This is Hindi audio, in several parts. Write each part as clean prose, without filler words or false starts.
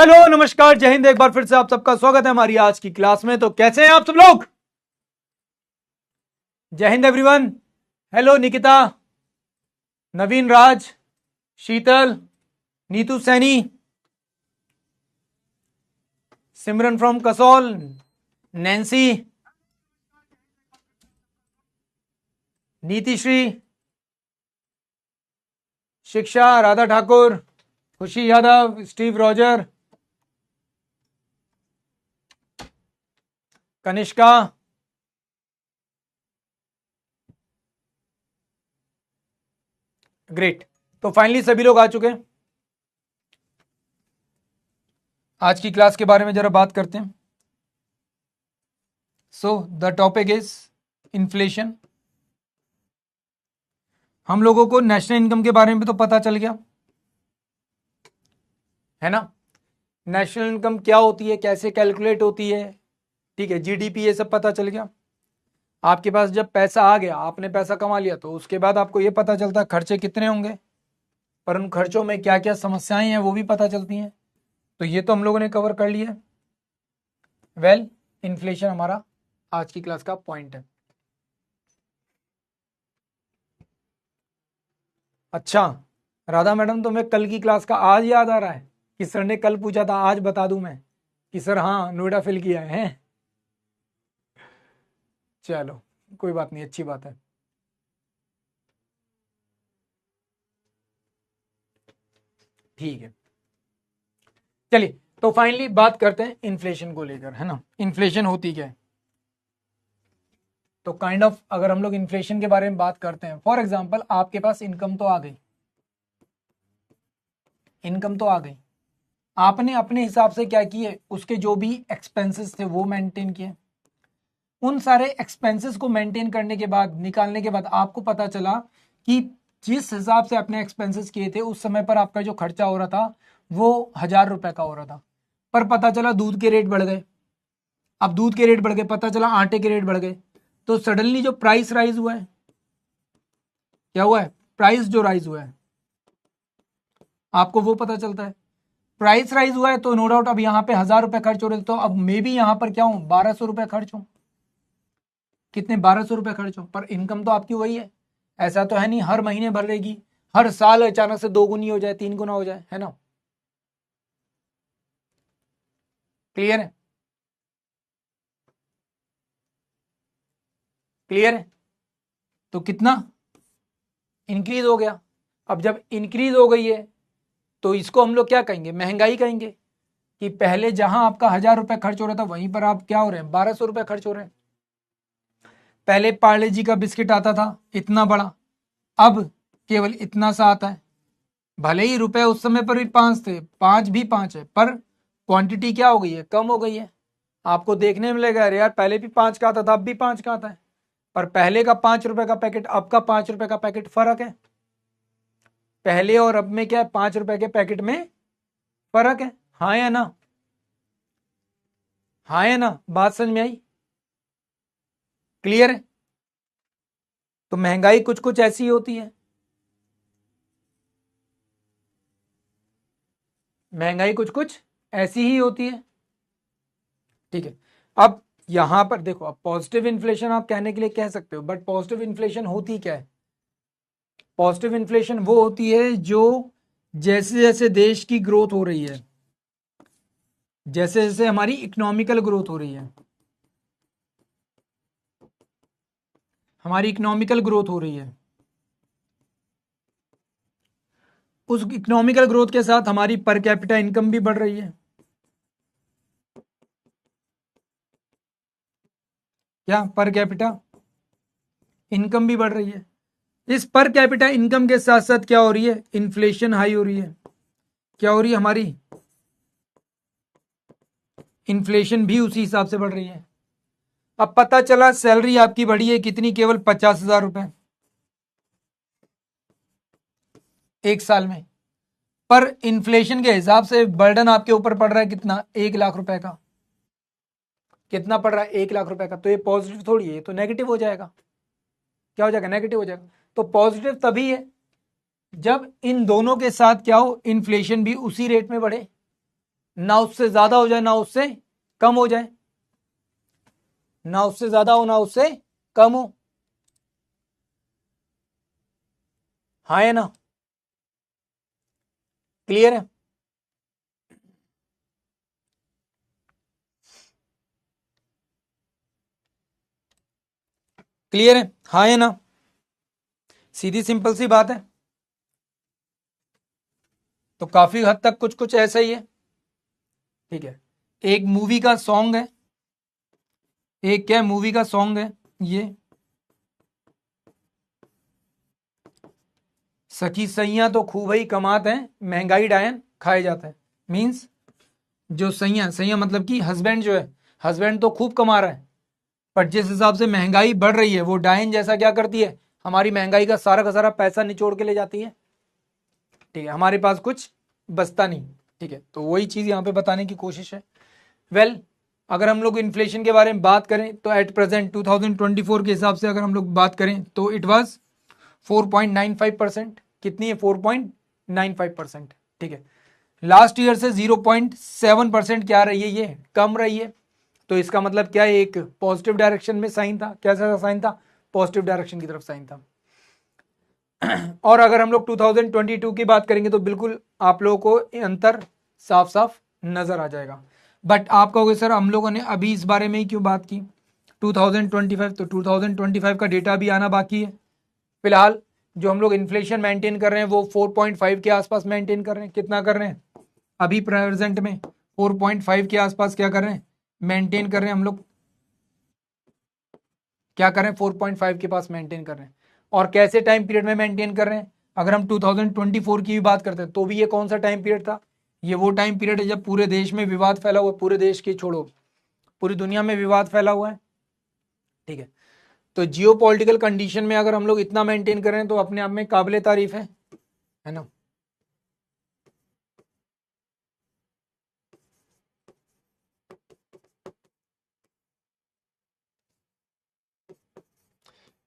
हेलो नमस्कार जय हिंद। एक बार फिर से आप सबका स्वागत है हमारी आज की क्लास में। तो कैसे हैं आप सब लोग? जय हिंद everyone. Hello Nikita, Naveen Raj, Sheetal, Neetu Saini, Simran from Kasol, Nancy, Nitishree, Shiksha, Radha Thakur, Khushi Yadav, Steve Roger, Kanishka, great. तो फाइनली सभी लोग आ चुके हैं। आज की क्लास के बारे में जरा बात करते हैं। So the topic is inflation. हम लोगों को नेशनल इनकम के बारे में तो पता चल गया है ना। नेशनल इनकम क्या होती है, कैसे कैलकुलेट होती है, ठीक है, जीडीपी, ये सब पता चल गया। आपके पास जब पैसा आ गया, आपने पैसा कमा लिया, तो उसके बाद आपको ये पता चलता है खर्चे कितने होंगे, पर उन खर्चों में क्या क्या समस्याएं हैं वो भी पता चलती हैं। तो ये तो हम लोगों ने कवर कर लिया। वेल, इन्फ्लेशन हमारा आज की क्लास का पॉइंट है। अच्छा राधा मैडम, तुम्हें कल की क्लास का आज याद आ रहा है कि सर ने कल पूछा था, आज बता दूं मैं कि सर हाँ नोएडा फिल किया है। चलो कोई बात नहीं, अच्छी बात है। ठीक है, चलिए तो फाइनली बात करते हैं इन्फ्लेशन को लेकर, है ना। इन्फ्लेशन होती क्या है? तो काइंड ऑफ अगर हम लोग इन्फ्लेशन के बारे में बात करते हैं, फॉर एग्जांपल आपके पास इनकम तो आ गई, इनकम तो आ गई, आपने अपने हिसाब से क्या किए, उसके जो भी एक्सपेंसेस थे वो मेंटेन किए। उन सारे एक्सपेंसेस को मेंटेन करने के बाद, निकालने के बाद आपको पता चला कि जिस हिसाब से आपने एक्सपेंसेस किए थे उस समय पर आपका जो खर्चा हो रहा था वो 1,000 रुपए का हो रहा था, पर पता चला दूध के रेट बढ़ गए। अब दूध के रेट बढ़ गए, पता चला आटे के रेट बढ़ गए, तो सडनली जो प्राइस राइज हुआ है, क्या हुआ है, प्राइस जो राइज हुआ है आपको वो पता चलता है। प्राइस राइज हुआ है तो नो डाउट अब यहाँ पे 1,000 रुपए खर्च हो रहे थे, तो अब मे भी यहाँ पर क्या हो, 1,200 रुपए खर्च हो। कितने, 1,200 रुपए खर्च हो, पर इनकम तो आपकी वही है। ऐसा तो है नहीं हर महीने भर रहेगी, हर साल अचानक से 2 गुनी हो जाए, 3 गुना हो जाए, है ना। क्लियर है? क्लियर है? तो कितना इंक्रीज हो गया। अब जब इंक्रीज हो गई है तो इसको हम लोग क्या कहेंगे, महंगाई कहेंगे। कि पहले जहां आपका 1,000 रुपए खर्च हो रहा था वहीं पर आप क्या हो रहे हैं, 1,200 रुपए खर्च हो रहे हैं। पहले पार्ले जी का बिस्किट आता था इतना बड़ा, अब केवल इतना सा आता है। भले ही रुपए उस समय पर भी 5 थे, 5 भी 5 है, पर क्वांटिटी क्या हो गई है, कम हो गई है। आपको देखने में लगेगा अरे यार पहले भी 5 का आता था, अब भी 5 का आता है, पर पहले का 5 रुपए का पैकेट, अब का 5 रुपए का पैकेट, फर्क है। पहले और अब में क्या है, 5 रुपए के पैकेट में फर्क है। हाँ या ना? हाँ या ना? बात समझ में आई? क्लियर है? तो महंगाई कुछ कुछ ऐसी होती है, महंगाई कुछ कुछ ऐसी ही होती है। ठीक है, अब यहां पर देखो, अब पॉजिटिव इन्फ्लेशन आप कहने के लिए कह सकते हो, बट पॉजिटिव इन्फ्लेशन होती क्या है? पॉजिटिव इन्फ्लेशन वो होती है जो जैसे जैसे देश की ग्रोथ हो रही है, जैसे जैसे हमारी इकोनॉमिकल ग्रोथ हो रही है, हमारी इकोनॉमिकल ग्रोथ हो रही है, उस इकोनॉमिकल ग्रोथ के साथ हमारी पर कैपिटा इनकम भी बढ़ रही है। क्या, पर कैपिटा इनकम भी बढ़ रही है। इस पर कैपिटा इनकम के साथ साथ क्या हो रही है, इन्फ्लेशन हाई हो रही है। क्या हो रही है, हमारी इन्फ्लेशन भी उसी हिसाब से बढ़ रही है। अब पता चला सैलरी आपकी बढ़ी है कितनी, केवल 50,000 रुपए एक साल में, पर इन्फ्लेशन के हिसाब से बर्डन आपके ऊपर पड़ रहा है कितना, 1,00,000 रुपए का। कितना पड़ रहा है, 1,00,000 रुपए का। तो ये पॉजिटिव थोड़ी है, ये तो नेगेटिव हो जाएगा। क्या हो जाएगा, नेगेटिव हो जाएगा। तो पॉजिटिव तभी है जब इन दोनों के साथ क्या हो, इन्फ्लेशन भी उसी रेट में बढ़े। ना उससे ज्यादा हो जाए ना उससे कम हो जाए, ना उससे ज्यादा हो ना उससे कम हो। हाँ है ना, क्लियर है? क्लियर है, हाँ है ना, सीधी सिंपल सी बात है। तो काफी हद तक कुछ कुछ ऐसा ही है। ठीक है, एक मूवी का सॉन्ग है, एक क्या मूवी का सॉन्ग है ये, सखी सैया तो खूब ही कमाते हैं, महंगाई डायन खाए जाते हैं। मीन्स जो सैया, सैया मतलब कि हस्बैंड जो है, हस्बैंड तो खूब कमा रहा है, पर जिस हिसाब से महंगाई बढ़ रही है वो डायन जैसा क्या करती है, हमारी महंगाई का सारा पैसा निचोड़ के ले जाती है। ठीक है, हमारे पास कुछ बचता नहीं। ठीक है, तो वही चीज यहाँ पे बताने की कोशिश है। वेल अगर हम लोग इन्फ्लेशन के बारे में बात करें तो एट प्रेजेंट 2024 के हिसाब से अगर हम लोग बात करें तो इट वाज 4.95%। कितनी है? 4.95%। ठीक है, लास्ट ईयर से 0.7% क्या रही है, ये कम रही है। तो इसका मतलब क्या है, एक पॉजिटिव डायरेक्शन में साइन था। कैसा साइन था? पॉजिटिव डायरेक्शन की तरफ साइन था। और अगर हम लोग 2022 की बात करेंगे तो बिल्कुल आप लोगों को अंतर साफ साफ नजर आ जाएगा। बट आप कहोगे सर हम लोगों ने अभी इस बारे में ही क्यों बात की, 2025, तो 2025 का डेटा भी आना बाकी है। फिलहाल जो हम लोग इन्फ्लेशन मेंटेन कर रहे हैं वो 4.5 के आसपास मेंटेन कर रहे हैं। कितना कर रहे हैं अभी प्रेजेंट में? 4.5 के आसपास क्या कर रहे हैं, मेंटेन कर रहे हैं हम लोग। क्या कर रहे हैं? 4.5 के पास मेंटेन कर रहे हैं। और कैसे टाइम पीरियड में मेंटेन कर रहे हैं? अगर हम 2024 की भी बात करते हैं तो भी ये कौन सा टाइम पीरियड था? ये वो टाइम पीरियड है जब पूरे देश में विवाद फैला हुआ है, पूरे देश की छोड़ो पूरी दुनिया में विवाद फैला हुआ है। ठीक है, तो जियो पॉलिटिकल कंडीशन में अगर हम लोग इतना मेंटेन कर रहे हैं तो अपने आप में काबिले तारीफ है ना।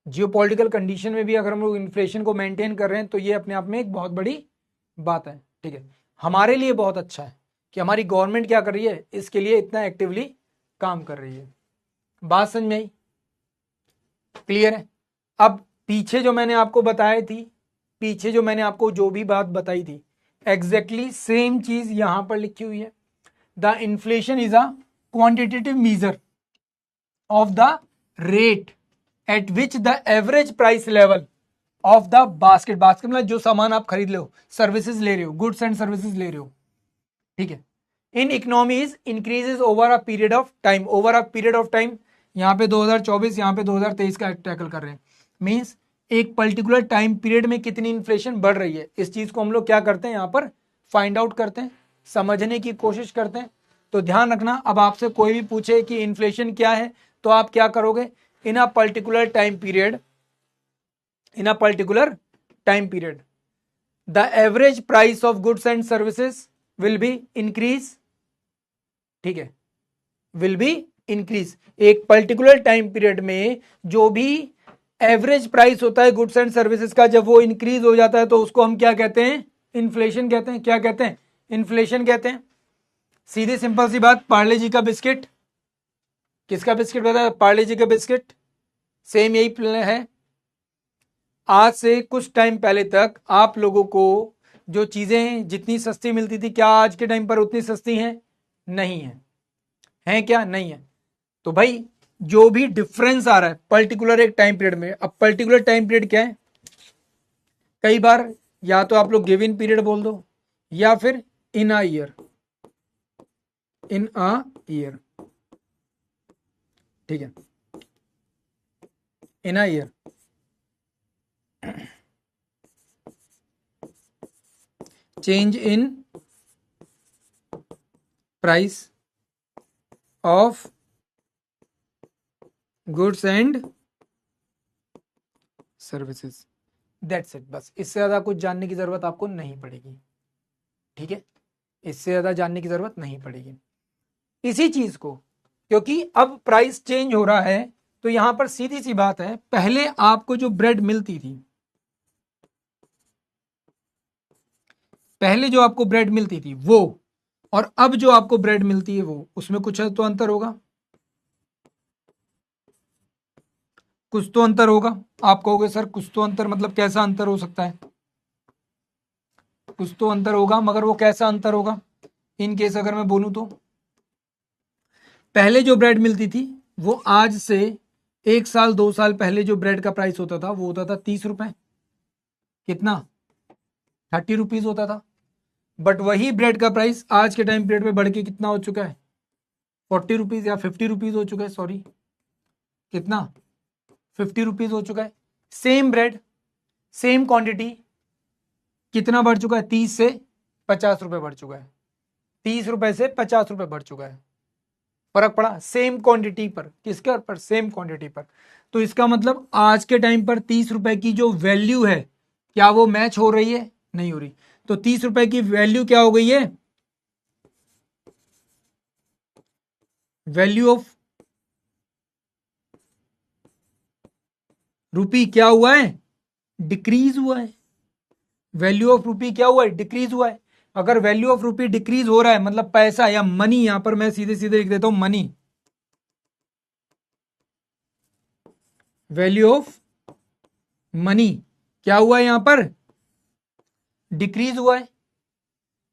जियो पॉलिटिकल कंडीशन में भी अगर हम लोग इन्फ्लेशन को मेंटेन कर रहे हैं तो ये अपने आप में एक बहुत बड़ी बात है। ठीक है, हमारे लिए बहुत अच्छा है कि हमारी गवर्नमेंट क्या कर रही है, इसके लिए इतना एक्टिवली काम कर रही है। बात समझ में आई? क्लियर है? अब पीछे जो मैंने आपको बताई थी, पीछे जो मैंने आपको जो भी बात बताई थी, एग्जैक्टली सेम चीज यहां पर लिखी हुई है। The inflation is a quantitative measure of the rate at which the average price level of the basket, basket मतलब जो सामान आप खरीद रहे हो, सर्विसेज ले रहे हो, गुड्स एंड सर्विसेज ले रहे हो। ठीक है, in economies increases over a period of time, over a period of time. यहाँ पे 2024, यहाँ पे 2023 का टैकल कर रहे हैं। मीन्स एक पर्टिकुलर टाइम पीरियड में कितनी इन्फ्लेशन बढ़ रही है, इस चीज को हम लोग क्या करते हैं यहाँ पर फाइंड आउट करते हैं, समझने की कोशिश करते हैं। तो ध्यान रखना, अब आपसे कोई भी पूछे कि इन्फ्लेशन क्या है तो आप क्या करोगे, in a particular time period, in a particular time period the average price of goods and services will be increase. ठीक है, विल बी इंक्रीज। एक पर्टिकुलर टाइम पीरियड में जो भी एवरेज प्राइस होता है गुड्स एंड सर्विसेज का, जब वो इंक्रीज हो जाता है तो उसको हम क्या कहते हैं, इन्फ्लेशन कहते हैं। क्या कहते हैं? इन्फ्लेशन कहते हैं। सीधी सिंपल सी बात, पार्ले जी का बिस्किट, किसका बिस्किट बताया? पार्ले जी का बिस्किट। सेम यही प्लान है। आज से कुछ टाइम पहले तक आप लोगों को जो चीजें जितनी सस्ती मिलती थी, क्या आज के टाइम पर उतनी सस्ती हैं? नहीं है। है क्या? नहीं है। तो भाई जो भी डिफरेंस आ रहा है पर्टिकुलर एक टाइम पीरियड में, अब पर्टिकुलर टाइम पीरियड क्या है? कई बार या तो आप लोग गिवन पीरियड बोल दो या फिर इन a year, in a year. ठीक है, in a year. Change in price of goods and services. That's it, बस इससे ज्यादा कुछ जानने की जरूरत आपको नहीं पड़ेगी। ठीक है, इससे ज्यादा जानने की जरूरत नहीं पड़ेगी इसी चीज को, क्योंकि अब प्राइस चेंज हो रहा है। तो यहां पर सीधी सी बात है, पहले आपको जो ब्रेड मिलती थी, पहले जो आपको ब्रेड मिलती थी वो, और अब जो आपको ब्रेड मिलती है वो, उसमें कुछ तो अंतर होगा, कुछ तो अंतर होगा। आप कहोगे सर कुछ तो अंतर मतलब कैसा अंतर हो सकता है? कुछ तो अंतर होगा, मगर वो कैसा अंतर होगा? इन केस अगर मैं बोलूं तो पहले जो ब्रेड मिलती थी वो आज से 1 साल 2 साल पहले जो ब्रेड का प्राइस होता था वो होता था 30 रुपए। कितना? 30 रुपीज होता था। बट वही ब्रेड का प्राइस आज के टाइम पीरियड में बढ़ के कितना हो चुका है? 40 रुपीज या 50 रुपीज हो चुका है, सॉरी कितना? 50 रुपीज हो चुका है। सेम ब्रेड, सेम क्वांटिटी, कितना बढ़ चुका है? 30 से 50 रुपए बढ़ चुका है। 30 रुपए से 50 रुपए बढ़ चुका है। फर्क पड़ा सेम क्वांटिटी पर, किसके ऊपर? सेम क्वांटिटी पर। तो इसका मतलब आज के टाइम पर 30 रुपए की जो वैल्यू है, क्या वो मैच हो रही है? नहीं हो रही। तो 30 रुपए की वैल्यू क्या हो गई है? वैल्यू ऑफ रुपी क्या हुआ है? डिक्रीज हुआ है। वैल्यू ऑफ रुपी क्या हुआ है? डिक्रीज हुआ है। अगर वैल्यू ऑफ रुपी डिक्रीज हो रहा है मतलब पैसा या मनी, यहां पर मैं सीधे सीधे लिख देता हूं मनी, वैल्यू ऑफ मनी क्या हुआ है? यहां पर डिक्रीज हुआ है।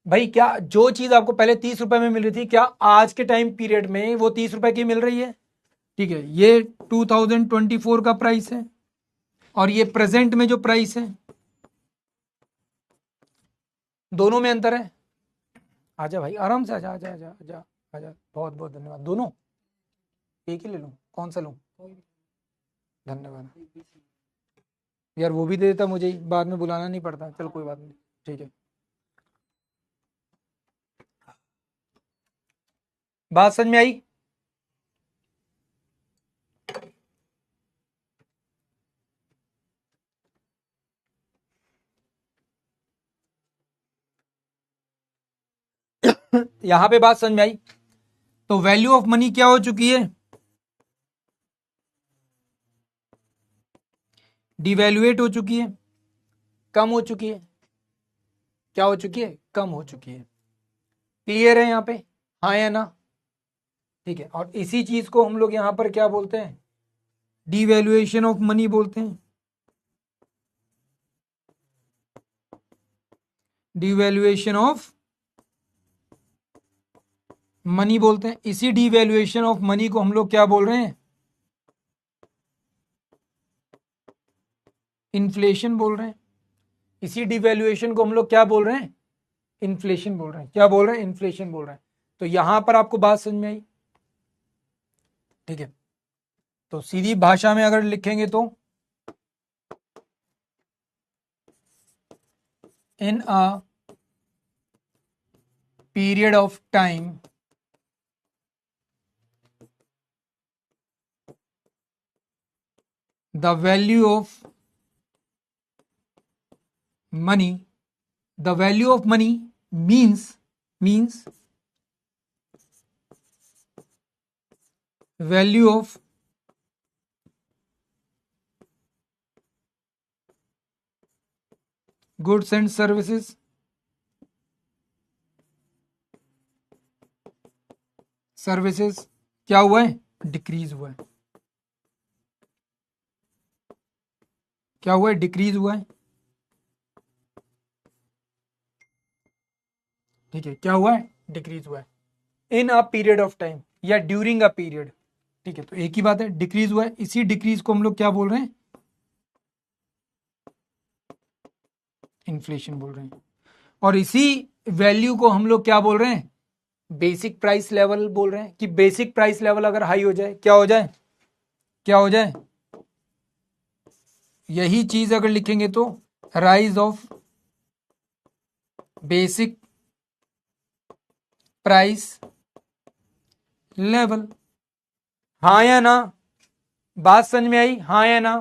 भाई क्या जो चीज आपको पहले 30 रुपए में मिल रही थी, क्या आज के टाइम पीरियड में वो 30 रुपए की मिल रही है? ठीक है, ये 2024 का प्राइस है और ये प्रेजेंट में जो प्राइस है, दोनों में अंतर है। आजा भाई आराम से, आजा आजा आजा आजा आजा, बहुत बहुत धन्यवाद। दोनों एक ही ले लूं? कौन सा लूं? धन्यवाद यार, वो भी दे देता मुझे ही, बाद में बुलाना नहीं पड़ता। चल कोई बात नहीं, ठीक है। बात समझ में आई? यहां पे बात समझ में आई? तो वैल्यू ऑफ मनी क्या हो चुकी है? डिवैल्यूएट हो चुकी है, कम हो चुकी है। क्या हो चुकी है? कम हो चुकी है। क्लियर है यहाँ पे? हाँ या ना? ठीक है, और इसी चीज को हम लोग यहां पर क्या बोलते हैं? डिवैल्यूएशन ऑफ मनी बोलते हैं। डिवैल्यूएशन ऑफ मनी बोलते हैं। इसी डिवैल्यूएशन ऑफ मनी को हम लोग क्या बोल रहे हैं? इन्फ्लेशन बोल रहे हैं। इसी डिवैल्यूएशन को हम लोग क्या बोल रहे हैं? इन्फ्लेशन बोल रहे हैं। क्या बोल रहे हैं? इन्फ्लेशन बोल रहे हैं। तो यहां पर आपको बात समझ में आई? ठीक है, तो सीधी भाषा में अगर लिखेंगे तो in a period of time the value of money, the value of money means value of goods and services क्या हुआ है? डिक्रीज हुआ है। क्या हुआ है? डिक्रीज हुआ है। ठीक है, क्या हुआ है? डिक्रीज हुआ है in a period of time या ड्यूरिंग अ पीरियड। ठीक है, तो एक ही बात है, डिक्रीज हुआ है। इसी डिक्रीज को हम लोग क्या बोल रहे हैं? इन्फ्लेशन बोल रहे हैं। और इसी वैल्यू को हम लोग क्या बोल रहे हैं? बेसिक प्राइस लेवल बोल रहे हैं। कि बेसिक प्राइस लेवल अगर हाई हो जाए, क्या हो जाए? क्या हो जाए? यही चीज अगर लिखेंगे तो rise of basic price level. हाँ या ना? बात समझ में आई? हाँ या ना?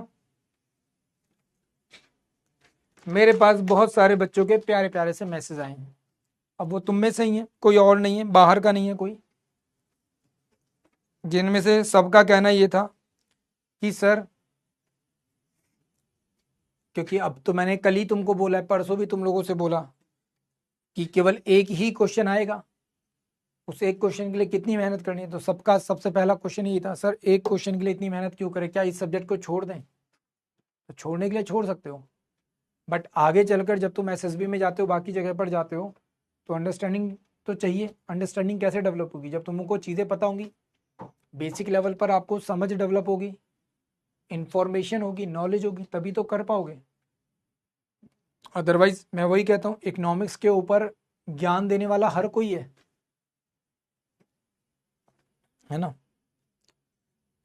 मेरे पास बहुत सारे बच्चों के प्यारे प्यारे से मैसेज आए हैं। अब वो तुम में से ही है, कोई और नहीं है, बाहर का नहीं है कोई, जिनमें से सबका कहना ये था कि सर, क्योंकि अब तो मैंने कल ही तुमको बोला है, परसों भी तुम लोगों से बोला कि केवल एक ही क्वेश्चन आएगा उस एक क्वेश्चन के लिए कितनी मेहनत करनी है। तो सबका सबसे पहला क्वेश्चन यही था, सर एक क्वेश्चन के लिए इतनी मेहनत क्यों करें, क्या इस सब्जेक्ट को छोड़ दें। तो छोड़ने के लिए छोड़ सकते हो, बट आगे चलकर जब तुम एसएसबी में जाते हो, बाकी जगह पर जाते हो, तो अंडरस्टैंडिंग तो चाहिए। अंडरस्टैंडिंग कैसे डेवलप होगी, जब तुमको चीज़ें पता होंगी, बेसिक लेवल पर आपको समझ डेवलप होगी, इंफॉर्मेशन होगी, नॉलेज होगी, तभी तो कर पाओगे। अदरवाइज मैं वही कहता हूँ, इकोनॉमिक्स के ऊपर ज्ञान देने वाला हर कोई है ना।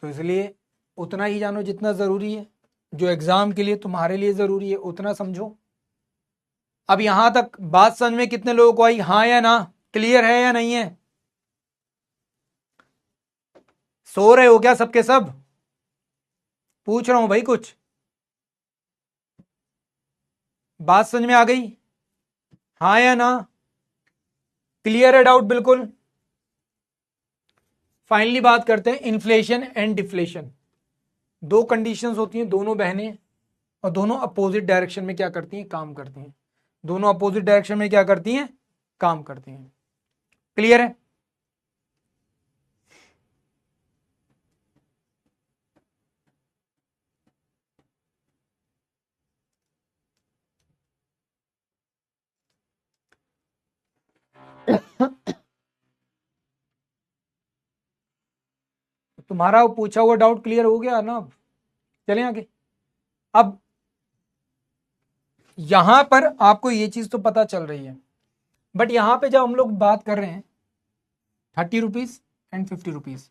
तो इसलिए उतना ही जानो जितना ज़रूरी है, जो एग्ज़ाम के लिए तुम्हारे लिए ज़रूरी है उतना समझो। अब यहां तक बात समझ में कितने लोगों को आई, हाँ या ना, क्लियर है या नहीं है। सो रहे हो क्या सबके सब, पूछ रहा हूं भाई, कुछ बात समझ में आ गई, हाँ या ना, क्लियर है डाउट बिल्कुल। फाइनली बात करते हैं इन्फ्लेशन एंड डिफ्लेशन। दो कंडीशंस होती हैं, दोनों बहनें, और दोनों अपोजिट डायरेक्शन में क्या करती हैं, काम करती हैं। दोनों अपोजिट डायरेक्शन में क्या करती हैं, काम करती हैं। क्लियर है। तुम्हारा वो पूछा हुआ डाउट क्लियर हो गया ना। अब चलें आगे। अब यहां पर आपको ये चीज तो पता चल रही है, बट यहां पे जब हम लोग बात कर रहे हैं 30 रुपीज एंड 50 रुपीज,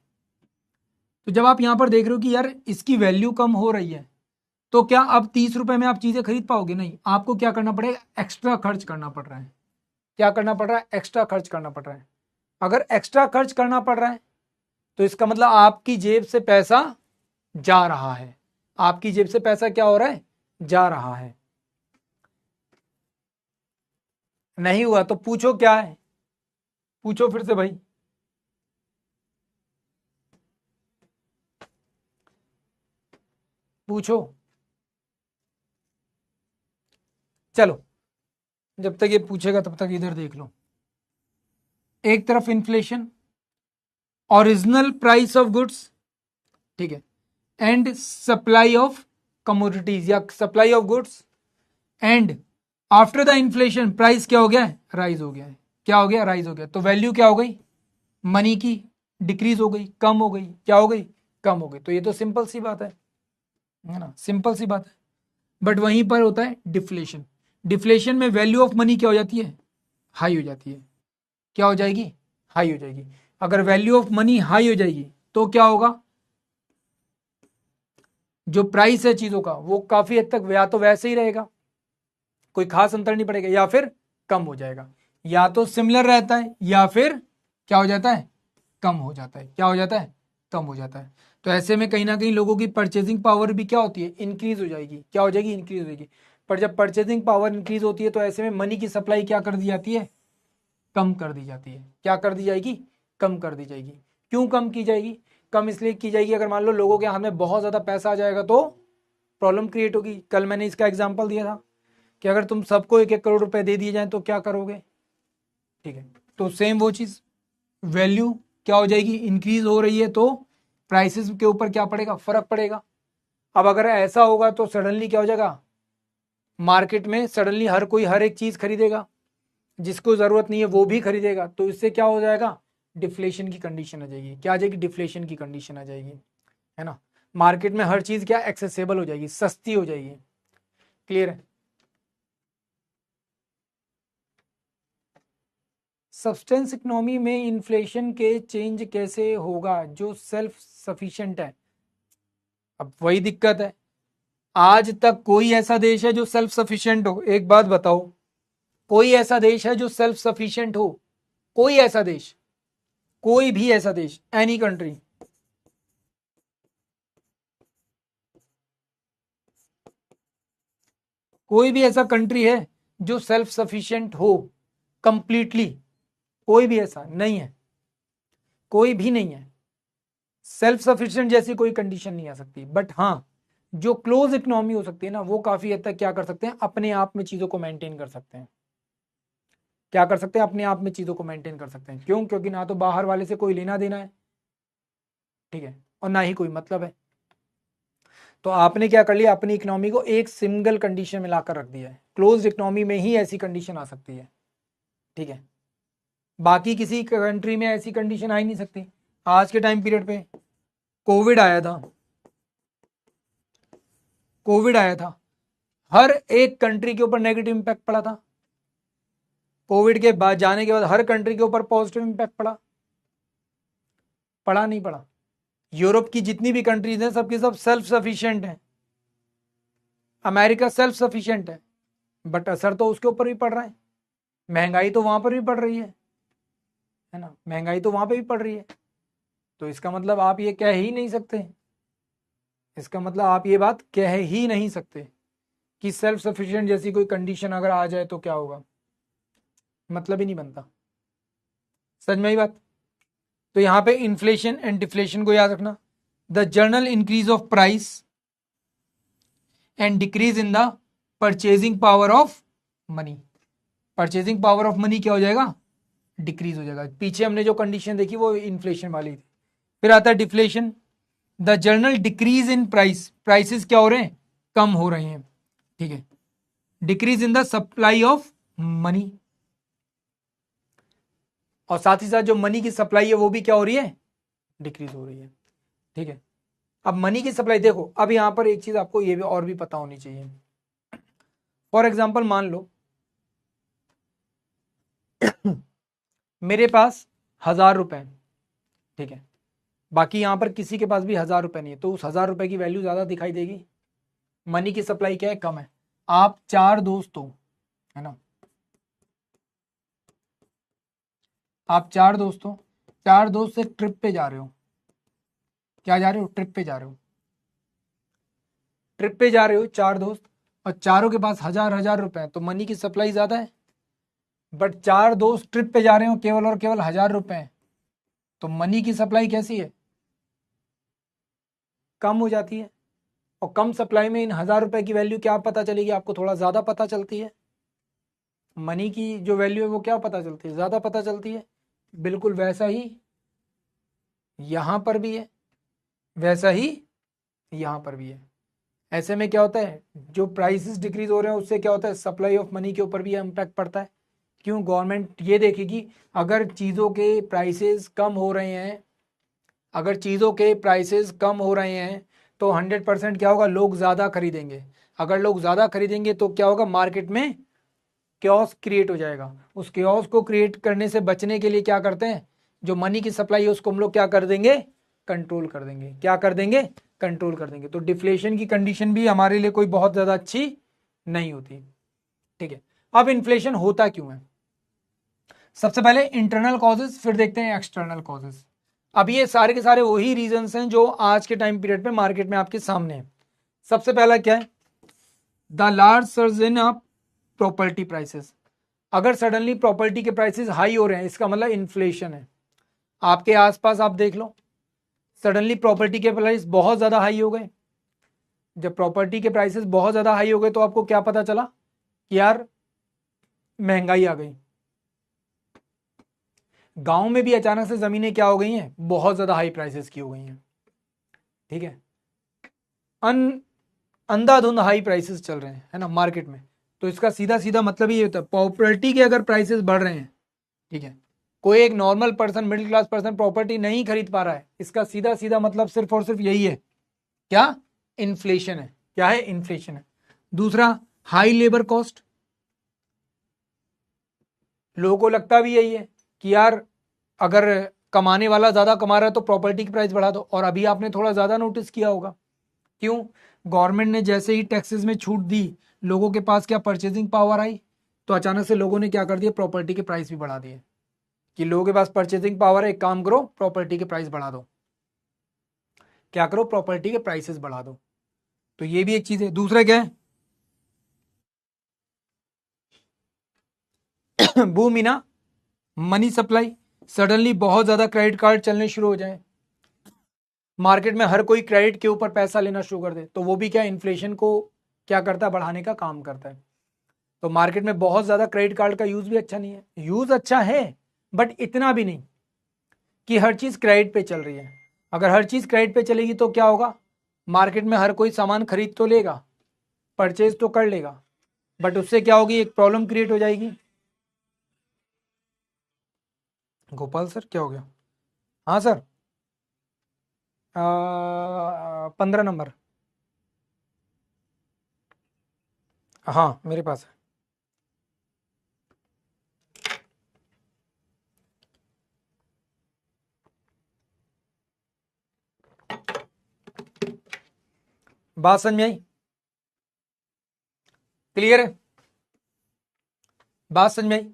तो जब आप यहां पर देख रहे हो कि यार इसकी वैल्यू कम हो रही है, तो क्या अब 30 रुपए में आप चीजें खरीद पाओगे, नहीं। आपको क्या करना पड़ेगा, एक्स्ट्रा खर्च करना पड़ रहा है। क्या करना पड़ रहा है, एक्स्ट्रा खर्च करना पड़ रहा है। अगर एक्स्ट्रा खर्च करना पड़ रहा है तो इसका मतलब आपकी जेब से पैसा जा रहा है। आपकी जेब से पैसा क्या हो रहा है, जा रहा है। नहीं हुआ तो पूछो क्या है, पूछो फिर से भाई। पूछो, चलो जब तक ये पूछेगा तब तक इधर देख लो। एक तरफ inflation, original price of goods, ठीक है, एंड सप्लाई ऑफ कमोडिटीज या supply of goods, and after the inflation price क्या हो गया है, राइज हो गया है। क्या हो गया, राइज हो गया। तो वैल्यू क्या हो गई, मनी की डिक्रीज हो गई, कम हो गई, क्या हो गई, कम हो गई। तो ये तो सिंपल सी बात है ना, सिंपल सी बात है। बट वहीं पर होता है डिफ्लेशन। डिफ्लेशन में वैल्यू ऑफ मनी क्या हो जाती है, हाई हो जाती है। क्या हो जाएगी, हाई हो जाएगी। अगर वैल्यू ऑफ मनी हाई हो जाएगी तो क्या होगा, जो प्राइस है चीजों का वो काफी हद तक या तो वैसे ही रहेगा, कोई खास अंतर नहीं पड़ेगा, या फिर कम हो जाएगा। या तो सिमिलर रहता है या फिर क्या हो जाता है, कम हो जाता है। क्या हो जाता है, कम हो जाता है। तो ऐसे में कहीं ना कहीं लोगों की परचेजिंग पावर भी क्या होती है, इंक्रीज हो जाएगी। क्या हो जाएगी, इंक्रीज हो जाएगी। पर जब परचेजिंग पावर इंक्रीज होती है तो ऐसे में मनी की सप्लाई क्या कर दी जाती है, कम कर दी जाती है। क्या कर दी जाएगी, कम कर दी जाएगी। क्यों कम की जाएगी, कम इसलिए की जाएगी, अगर मान लो लोगों के हाथ में बहुत ज़्यादा पैसा आ जाएगा तो प्रॉब्लम क्रिएट होगी। कल मैंने इसका एग्जाम्पल दिया था कि अगर तुम सबको 1-1 करोड़ रुपए दे दिए जाए तो क्या करोगे, ठीक है। तो सेम वो चीज़, वैल्यू क्या हो जाएगी, इंक्रीज हो रही है तो प्राइसेस के ऊपर क्या पड़ेगा, फर्क पड़ेगा। अब अगर ऐसा होगा तो सडनली क्या हो जाएगा, मार्केट में सडनली हर कोई हर एक चीज़ खरीदेगा, जिसको ज़रूरत नहीं है वो भी खरीदेगा। तो इससे क्या हो जाएगा, डिफ्लेशन की कंडीशन आ जाएगी। क्या आ जाएगी, डिफ्लेशन की कंडीशन आ जाएगी, है ना। मार्केट में हर चीज़ क्या एक्सेसिबल हो जाएगी, सस्ती हो जाएगी। क्लियर है। सब्सटेंस इकोनॉमी में इन्फ्लेशन के चेंज कैसे होगा, जो सेल्फ सफिशिएंट है। अब वही दिक्कत है, आज तक कोई ऐसा देश है जो सेल्फ सफिशिएंट हो, एक बात बताओ, कोई ऐसा देश है जो सेल्फ सफिशिएंट हो, कोई ऐसा देश, कोई भी ऐसा देश, एनी कंट्री। कोई भी ऐसा कंट्री है जो सेल्फ सफिशिएंट हो कंप्लीटली, कोई भी ऐसा नहीं है, कोई भी नहीं है। सेल्फ सफिशिएंट जैसी कोई कंडीशन नहीं आ सकती। बट हाँ, जो क्लोज इकोनॉमी हो सकती है ना, वो काफी हद तक क्या कर सकते हैं, अपने आप में चीजों को मेंटेन कर सकते हैं। क्या कर सकते हैं, अपने आप में चीज़ों को मेंटेन कर सकते हैं। क्यों? क्योंकि ना तो बाहर वाले से कोई लेना देना है, ठीक है, और ना ही कोई मतलब है। तो आपने क्या कर लिया, अपनी इकोनॉमी को एक सिंगल कंडीशन में लाकर रख दिया है। क्लोज्ड इकोनॉमी में ही ऐसी कंडीशन आ सकती है, ठीक है, बाकी किसी कंट्री में ऐसी कंडीशन आ ही नहीं सकती। आज के टाइम पीरियड पे कोविड आया था, कोविड आया था, हर एक कंट्री के ऊपर नेगेटिव इंपैक्ट पड़ा था। कोविड के बाद जाने के बाद हर कंट्री के ऊपर पॉजिटिव इंपैक्ट पड़ा, पड़ा नहीं पड़ा? यूरोप की जितनी भी कंट्रीज हैं सबकी सब सेल्फ सफिशिएंट हैं, अमेरिका सेल्फ सफिशिएंट है, बट असर तो उसके ऊपर भी पड़ रहा है। महंगाई तो वहां पर भी पड़ रही है ना, महंगाई तो वहां पे भी पड़ रही है। तो इसका मतलब आप ये कह ही नहीं सकते, इसका मतलब आप ये बात कह ही नहीं सकते कि सेल्फ सफिशिएंट जैसी कोई कंडीशन अगर आ जाए तो क्या होगा, मतलब ही नहीं बनता। समझ में आई बात? तो यहां पे इन्फ्लेशन एंड डिफ्लेशन को याद रखना। The general increase of price and decrease in the purchasing power of money. Purchasing power of money क्या हो जाएगा, डिक्रीज हो जाएगा। पीछे हमने जो कंडीशन देखी वो इन्फ्लेशन वाली थी। फिर आता है deflation, the general decrease in price, prices क्या हो रहे हैं, कम हो रहे हैं, ठीक है, decrease in the supply of money, और साथ ही साथ जो मनी की सप्लाई है वो भी क्या हो रही है, डिक्रीज हो रही है, ठीक है। अब मनी की सप्लाई देखो, अब यहां पर एक चीज आपको ये भी और भी पता होनी चाहिए। फॉर एग्जाम्पल मान लो मेरे पास 1,000 रुपए, ठीक है, बाकी यहां पर किसी के पास भी 1,000 रुपए नहीं है, तो उस 1,000 रुपए की वैल्यू ज्यादा दिखाई देगी। मनी की सप्लाई क्या है, कम है। आप 4 दोस्त हो, है ना, आप 4 दोस्त हो, 4 दोस्त से ट्रिप पे जा रहे हो, क्या जा रहे हो, ट्रिप पे जा रहे हो, ट्रिप पे जा रहे हो 4 दोस्त, और चारों के पास 1,000 रुपए, तो मनी की सप्लाई ज्यादा है। बट 4 दोस्त ट्रिप पे जा रहे हो केवल और केवल 1,000 रुपए, तो मनी की सप्लाई कैसी है, कम हो जाती है। और कम सप्लाई में इन 1,000 रुपए की वैल्यू क्या पता चलेगी आपको, थोड़ा ज्यादा पता चलती है। मनी की जो वैल्यू है वो क्या पता चलती है, ज्यादा पता चलती है। बिल्कुल वैसा ही यहां पर भी है, वैसा ही यहां पर भी है। ऐसे में क्या होता है, जो प्राइसेस डिक्रीज हो रहे हैं उससे क्या होता है, सप्लाई ऑफ मनी के ऊपर भी इम्पैक्ट पड़ता है। क्यों, गवर्नमेंट ये देखेगी अगर चीज़ों के प्राइसेस कम हो रहे हैं, अगर चीज़ों के प्राइसेस कम हो रहे हैं तो 100% क्या होगा, लोग ज़्यादा खरीदेंगे। अगर लोग ज़्यादा खरीदेंगे तो क्या होगा, मार्केट में क्योस क्रिएट हो जाएगा। उस क्योस को क्रिएट करने से बचने के लिए क्या करते हैं, जो मनी की सप्लाई है उसको हम लोग क्या कर देंगे, कंट्रोल कर देंगे। क्या कर देंगे, कंट्रोल कर देंगे। तो डिफ्लेशन की कंडीशन भी हमारे लिए कोई बहुत ज़्यादा अच्छी नहीं होती, ठीक है। अब इन्फ्लेशन होता क्यों है, सबसे पहले इंटरनल कॉजेज, फिर देखते हैं एक्सटर्नल कॉजेज। अब ये सारे के सारे वही रीजंस हैं जो आज के टाइम पीरियड में मार्केट में आपके सामने है। सबसे पहला क्या है, the large surge in property prices. अगर सडनली प्रॉपर्टी के प्राइसेस हाई हो रहे हैं इसका मतलब इन्फ्लेशन है। आपके आसपास आप देख लो, सडनली प्रॉपर्टी के प्राइस बहुत ज़्यादा हाई हो गए। जब प्रॉपर्टी के प्राइसेस बहुत ज़्यादा हाई हो गए तो आपको क्या पता चला कि यार महंगाई आ गई। गांव में भी अचानक से ज़मीनें क्या हो गई हैं, बहुत ज़्यादा हाई प्राइसेस की हो गई हैं, ठीक है। अंधाधुंध हाई प्राइसेस चल रहे हैं, है ना, मार्केट में। तो इसका सीधा सीधा मतलब ये होता है, प्रॉपर्टी के अगर प्राइसेस बढ़ रहे हैं, ठीक है, कोई एक normal person, middle class person property नहीं खरीद पा रहा है, इसका सीधा सीधा मतलब सिर्फ और सिर्फ यही है, क्या, इन्फ्लेशन है। क्या है, इन्फ्लेशन है। दूसरा, हाई लेबर कॉस्ट। लोगों को लगता भी यही है कि यार अगर कमाने वाला ज्यादा कमा रहा है तो प्रॉपर्टी की प्राइस बढ़ा दो। और अभी आपने थोड़ा ज्यादा नोटिस किया होगा, क्यों, गवर्नमेंट ने जैसे ही टैक्सेस में छूट दी, लोगों के पास क्या परचेजिंग पावर आई, तो अचानक से लोगों ने क्या कर दिया, प्रॉपर्टी के प्राइस भी बढ़ा दिए। कि लोगों के पास परचेजिंग पावर है, एक काम करो प्रॉपर्टी के प्राइस बढ़ा दो। क्या करो, प्रॉपर्टी के प्राइसेस बढ़ा दो। तो ये भी एक चीज है। दूसरा क्या है, बूम मनी सप्लाई। सडनली बहुत ज्यादा क्रेडिट कार्ड चलने शुरू हो जाए, मार्केट में हर कोई क्रेडिट के ऊपर पैसा लेना शुरू कर दे, तो वो भी क्या, इन्फ्लेशन को क्या करता है, बढ़ाने का काम करता है। तो मार्केट में बहुत ज्यादा क्रेडिट कार्ड का यूज भी अच्छा नहीं है, यूज अच्छा है बट इतना भी नहीं कि हर चीज क्रेडिट पे चल रही है। अगर हर चीज क्रेडिट पे चलेगी तो क्या होगा, मार्केट में हर कोई सामान खरीद तो लेगा, परचेज तो कर लेगा, बट उससे क्या होगी, एक प्रॉब्लम क्रिएट हो जाएगी। गोपाल सर क्या हो गया? हाँ सर, 15 नंबर। हाँ मेरे पास है। बात समझ में आई? क्लियर है? बात समझ में आई?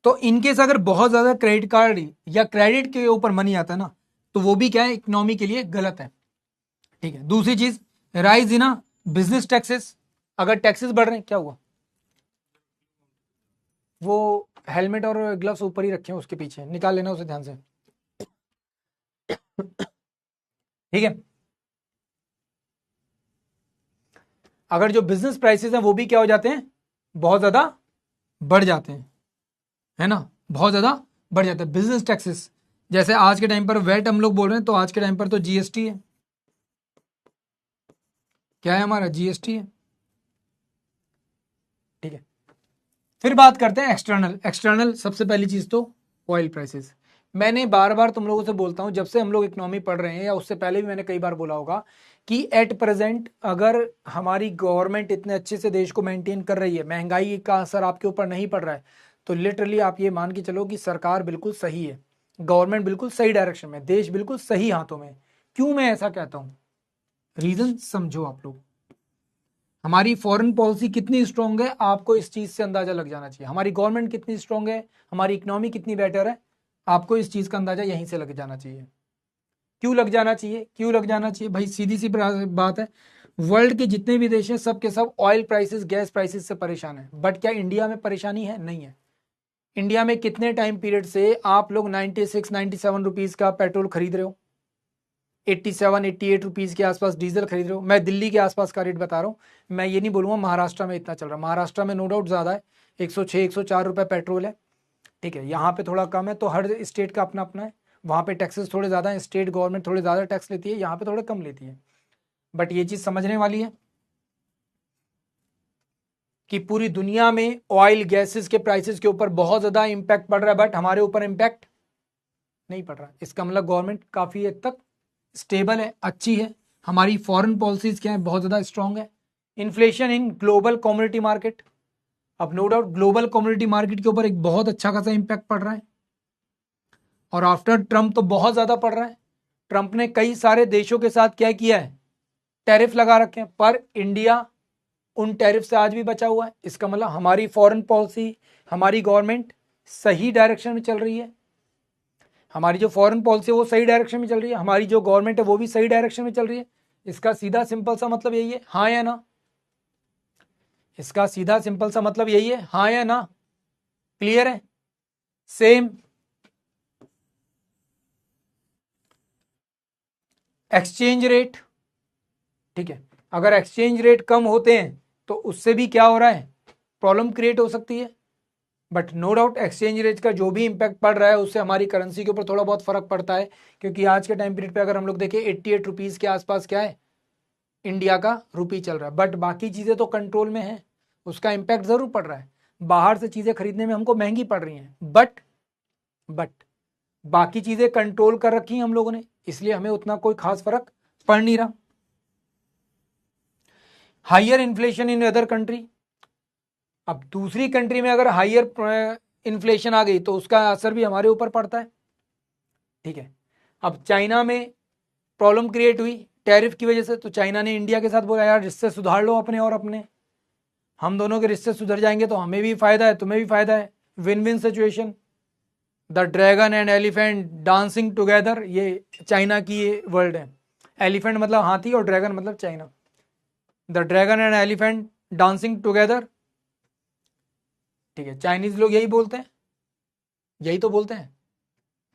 तो इनकेस अगर बहुत ज्यादा क्रेडिट कार्ड या क्रेडिट के ऊपर मनी आता है ना, तो वो भी क्या है, इकोनॉमी के लिए गलत है। ठीक है, दूसरी चीज, राइज इन बिजनेस टैक्सेस। अगर टैक्सेस बढ़ रहे हैं, क्या हुआ? वो हेलमेट और ग्लव्स ऊपर ही रखे हैं, उसके पीछे निकाल लेना उसे ध्यान से। ठीक है, अगर जो बिजनेस प्राइसेस हैं वो भी क्या हो जाते हैं, बहुत ज्यादा बढ़ जाते हैं, है ना, बहुत ज्यादा बढ़ जाता है बिजनेस टैक्सेस। जैसे आज के टाइम पर वैट हम लोग बोल रहे हैं, तो आज के टाइम पर तो जीएसटी है। क्या है हमारा? जीएसटी है। ठीक है, फिर बात करते हैं एक्सटर्नल। एक्सटर्नल सबसे पहली चीज तो ऑयल प्राइसेस। मैंने बार बार तुम लोगों से बोलता हूं, जब से हम लोग इकोनॉमी पढ़ रहे हैं या उससे पहले भी मैंने कई बार बोला होगा कि एट प्रेजेंट अगर हमारी गवर्नमेंट इतने अच्छे से देश को मेंटेन कर रही है, महंगाई का असर आपके ऊपर नहीं पड़ रहा है, तो लिटरली आप ये मान के चलो कि सरकार बिल्कुल सही है, गवर्नमेंट बिल्कुल सही डायरेक्शन में, देश बिल्कुल सही हाथों में। क्यों मैं ऐसा कहता हूं, रीजन समझो आप लोग। हमारी फॉरेन पॉलिसी कितनी स्ट्रांग है, आपको इस चीज से अंदाजा लग जाना चाहिए। हमारी गवर्नमेंट कितनी स्ट्रांग है, हमारी इकोनॉमी कितनी बेटर है, आपको इस चीज का अंदाजा यहीं से लग जाना चाहिए। क्यों लग जाना चाहिए? क्यों लग जाना चाहिए भाई? सीधी सी बात है, वर्ल्ड के जितने भी देश हैं सब के सब ऑयल प्राइसेस, गैस प्राइसेस से परेशान है। बट क्या इंडिया में परेशानी है? नहीं है। इंडिया में कितने टाइम पीरियड से आप लोग 96 97 रुपीज का पेट्रोल खरीद रहे हो, 87 88 रुपीज के आसपास डीजल खरीद रहे हो। मैं दिल्ली के आसपास का रेट बता रहा हूँ, मैं ये नहीं बोलूंगा महाराष्ट्र में इतना चल रहा है। महाराष्ट्र में नो डाउट ज़्यादा है, 106 104 रुपये पेट्रोल है। ठीक है, यहाँ पे थोड़ा कम है, तो हर स्टेट का अपना अपना है। वहाँ पे टैक्सेस थोड़े ज़्यादा हैं, स्टेट गवर्नमेंट थोड़े ज़्यादा टैक्स लेती है, यहाँ पे थोड़े कम लेती है। बट ये चीज़ समझने वाली है कि पूरी दुनिया में ऑयल गैसेस के प्राइसेस के ऊपर बहुत ज़्यादा इम्पैक्ट पड़ रहा है, बट हमारे ऊपर इम्पैक्ट नहीं पड़ रहा। इसका मतलब गवर्नमेंट काफ़ी हद तक स्टेबल है, अच्छी है। हमारी फॉरेन पॉलिसीज क्या है, बहुत ज़्यादा स्ट्रांग है। Inflation in global community market, अब no doubt global community market के ऊपर एक बहुत अच्छा खासा इम्पैक्ट पड़ रहा है, और आफ्टर ट्रम्प तो बहुत ज़्यादा पड़ रहा है। ट्रम्प ने कई सारे देशों के साथ क्या किया है, टैरिफ लगा रखे हैं, पर इंडिया उन टैरिफ से आज भी बचा हुआ है। इसका मतलब हमारी फॉरेन पॉलिसी, हमारी गवर्नमेंट सही डायरेक्शन में चल रही है। हमारी जो फॉरेन पॉलिसी है वो सही डायरेक्शन में चल रही है, हमारी जो गवर्नमेंट है वो भी सही डायरेक्शन में चल रही है। इसका सीधा सिंपल सा मतलब यही है, हाँ या ना? इसका सीधा सिंपल सा मतलब यही है, हाँ या ना? क्लियर है? Same exchange rate. ठीक है, अगर एक्सचेंज रेट कम होते हैं तो उससे भी क्या हो रहा है, प्रॉब्लम क्रिएट हो सकती है। But no doubt exchange rate का जो भी इंपैक्ट पड़ रहा है उससे हमारी करेंसी के ऊपर थोड़ा बहुत फर्क पड़ता है, क्योंकि आज के टाइम पीरियड पे अगर हम लोग देखें 88 रुपीज़ के आसपास क्या है, इंडिया का रुपी चल रहा है। बट बाकी चीज़ें तो कंट्रोल में है, उसका इम्पैक्ट ज़रूर पड़ रहा है। बाहर से चीज़ें खरीदने में हमको महंगी पड़ रही हैं, बट बाकी चीज़ें कंट्रोल कर रखी हैं हम लोगों ने, इसलिए हमें उतना कोई खास फर्क पड़ नहीं रहा। Higher inflation in other country, अब दूसरी कंट्री में अगर हाइयर इन्फ्लेशन आ गई तो उसका असर भी हमारे ऊपर पड़ता है। ठीक है, अब चाइना में प्रॉब्लम क्रिएट हुई टैरिफ की वजह से, तो चाइना ने इंडिया के साथ बोला यार रिश्ते सुधार लो अपने और अपने, हम दोनों के रिश्ते सुधर जाएंगे तो हमें भी फायदा है, तुम्हें भी फायदा है, win win situation. The dragon and elephant dancing together, ये चाइना की ये वर्ड है। एलिफेंट मतलब हाथी और ड्रैगन मतलब China. The dragon and elephant dancing together. ठीक है, चाइनीज लोग यही बोलते हैं, यही तो बोलते हैं।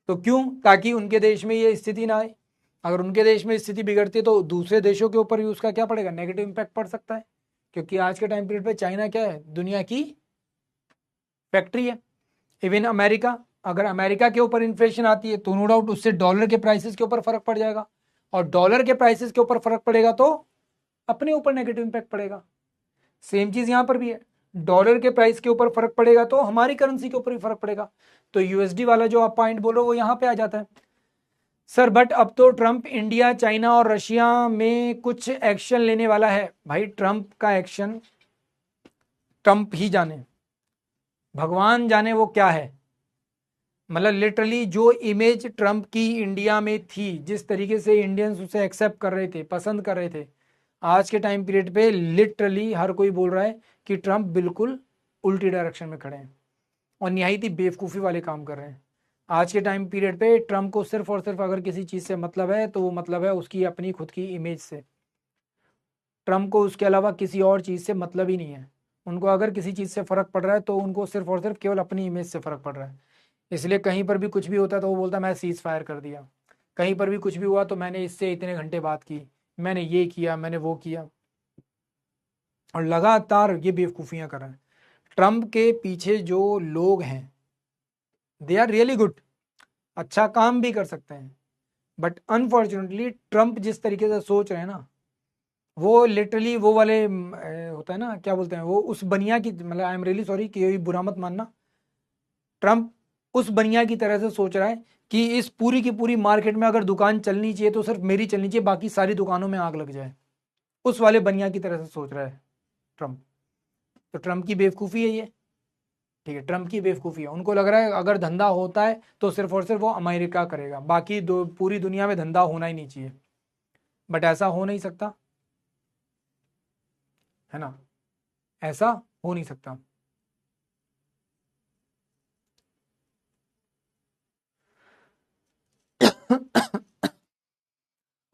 तो क्यों? ताकि उनके देश में ये स्थिति ना आए। अगर उनके देश में स्थिति बिगड़ती है तो दूसरे देशों के ऊपर भी उसका क्या पड़ेगा, नेगेटिव इंपैक्ट पड़ सकता है। क्योंकि आज के टाइम पीरियड पे चाइना क्या है, दुनिया की फैक्ट्री है। इवन अमेरिका, अगर अमेरिका के ऊपर इन्फ्लेशन आती है तो नो डाउट उससे डॉलर के प्राइसेस के ऊपर फर्क पड़ जाएगा, और डॉलर के प्राइसेस के ऊपर फर्क पड़ेगा तो अपने ऊपर नेगेटिव इंपैक्ट पड़ेगा। सेम चीज यहां पर भी है, डॉलर के प्राइस के ऊपर फर्क पड़ेगा तो हमारी करेंसी के ऊपर भी फर्क पड़ेगा। तो यूएसडी वाला जो आप पॉइंट बोलो वो यहां पे आ जाता है। सर बट अब तो ट्रंप इंडिया, चाइना और रशिया में कुछ एक्शन लेने वाला है। भाई ट्रंप का एक्शन ट्रंप ही जाने, भगवान जाने वो क्या है। मतलब लिटरली जो इमेज ट्रंप की इंडिया में थी, जिस तरीके से इंडियंस उसे एक्सेप्ट कर रहे थे, पसंद कर रहे थे, आज के टाइम पीरियड पे लिटरली हर कोई बोल रहा है कि ट्रंप बिल्कुल उल्टी डायरेक्शन में खड़े हैं और निहायती बेवकूफ़ी वाले काम कर रहे हैं। आज के टाइम पीरियड पे ट्रंप को सिर्फ और सिर्फ अगर किसी चीज़ से मतलब है तो वो मतलब है उसकी अपनी खुद की इमेज से। ट्रंप को उसके अलावा किसी और चीज़ से मतलब ही नहीं है। उनको अगर किसी चीज़ से फ़र्क पड़ रहा है तो उनको सिर्फ और सिर्फ केवल अपनी इमेज से फ़र्क पड़ रहा है। इसलिए कहीं पर भी कुछ भी होता है तो वो बोलता है मैं सीज़ फायर कर दिया, कहीं पर भी कुछ भी हुआ तो मैंने इससे इतने घंटे बात की, मैंने ये किया, मैंने वो किया, और लगातार ये बेवकूफ़ियाँ कर रहे हैं। ट्रंप के पीछे जो लोग हैं दे आर रियली गुड, अच्छा काम भी कर सकते हैं, बट अनफॉर्चुनेटली ट्रंप जिस तरीके से सोच रहे हैं ना, वो लिटरली वो वाले होता है ना, क्या बोलते हैं वो, उस बनिया की, मतलब आई एम रियली सॉरी कि ये बुरा मत मानना, ट्रंप उस बनिया की तरह से सोच रहा है कि इस पूरी की पूरी मार्केट में अगर दुकान चलनी चाहिए तो सिर्फ मेरी चलनी चाहिए, बाकी सारी दुकानों में आग लग जाए। उस वाले बनिया की तरह से सोच रहा है ट्रंप। तो ट्रंप की बेवकूफ़ी है ये, ठीक है, ट्रंप की बेवकूफ़ी है। उनको लग रहा है अगर धंधा होता है तो सिर्फ और सिर्फ वो अमेरिका करेगा, बाकी पूरी दुनिया में धंधा होना ही नहीं चाहिए। बट ऐसा हो नहीं सकता, है ना, ऐसा हो नहीं सकता।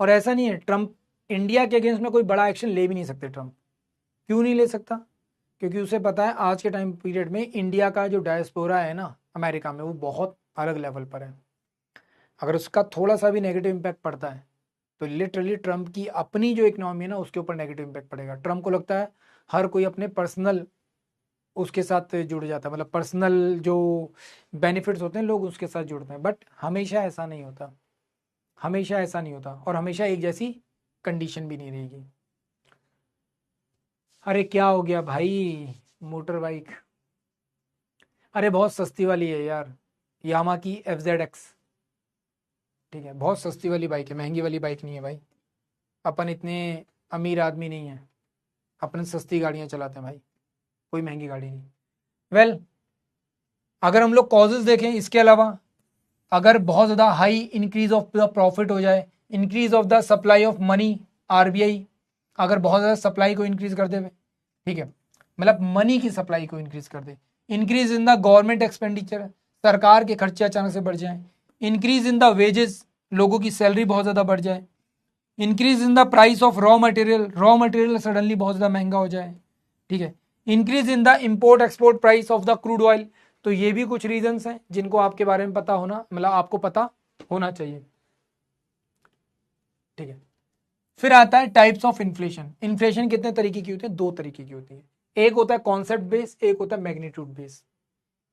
और ऐसा नहीं है, ट्रंप इंडिया के अगेंस्ट में कोई बड़ा एक्शन ले भी नहीं सकते ट्रंप। क्यों नहीं ले सकता? क्योंकि उसे पता है आज के टाइम पीरियड में इंडिया का जो डायस्पोरा है ना अमेरिका में, वो बहुत अलग लेवल पर है। अगर उसका थोड़ा सा भी नेगेटिव इम्पैक्ट पड़ता है तो लिटरली ट्रंप की अपनी जो इकोनॉमी है ना उसके ऊपर नेगेटिव इम्पैक्ट पड़ेगा। ट्रंप को लगता है हर कोई अपने पर्सनल उसके साथ जुड़ जाता है, मतलब पर्सनल जो बेनिफिट्स होते हैं लोग उसके साथ जुड़ते हैं, बट हमेशा ऐसा नहीं होता, हमेशा ऐसा नहीं होता, और हमेशा एक जैसी कंडीशन भी नहीं रहेगी। अरे क्या हो गया भाई, मोटर बाइक, अरे बहुत सस्ती वाली है यार, यामा की FZX, ठीक है, बहुत सस्ती वाली बाइक है, महंगी वाली बाइक नहीं है भाई। अपन इतने अमीर आदमी नहीं है, अपन सस्ती गाड़ियां चलाते हैं भाई, कोई महंगी गाड़ी नहीं। वेल अगर हम लोग कॉजेज देखें इसके अलावा, अगर बहुत ज़्यादा high increase of the profit हो जाए, increase of the supply of money, RBI अगर बहुत ज़्यादा सप्लाई को इंक्रीज कर दे, ठीक है, मतलब मनी की सप्लाई को इंक्रीज कर दे, increase in the government expenditure, सरकार के खर्चे अचानक से बढ़ जाएं, इंक्रीज इन द वेजेस, लोगों की सैलरी बहुत ज़्यादा बढ़ जाए, increase in the price of raw material suddenly बहुत ज़्यादा महंगा हो जाए, ठीक है, increase in the import export price of the crude oil. तो ये भी कुछ रीजंस हैं जिनको आपके बारे में पता होना, मतलब आपको पता होना चाहिए, ठीक है। फिर आता है टाइप्स ऑफ इन्फ्लेशन। इन्फ्लेशन कितने तरीके की होती है? 2 तरीके की होती है, एक होता है कॉन्सेप्ट बेस, एक होता है मैग्नीट्यूड बेस।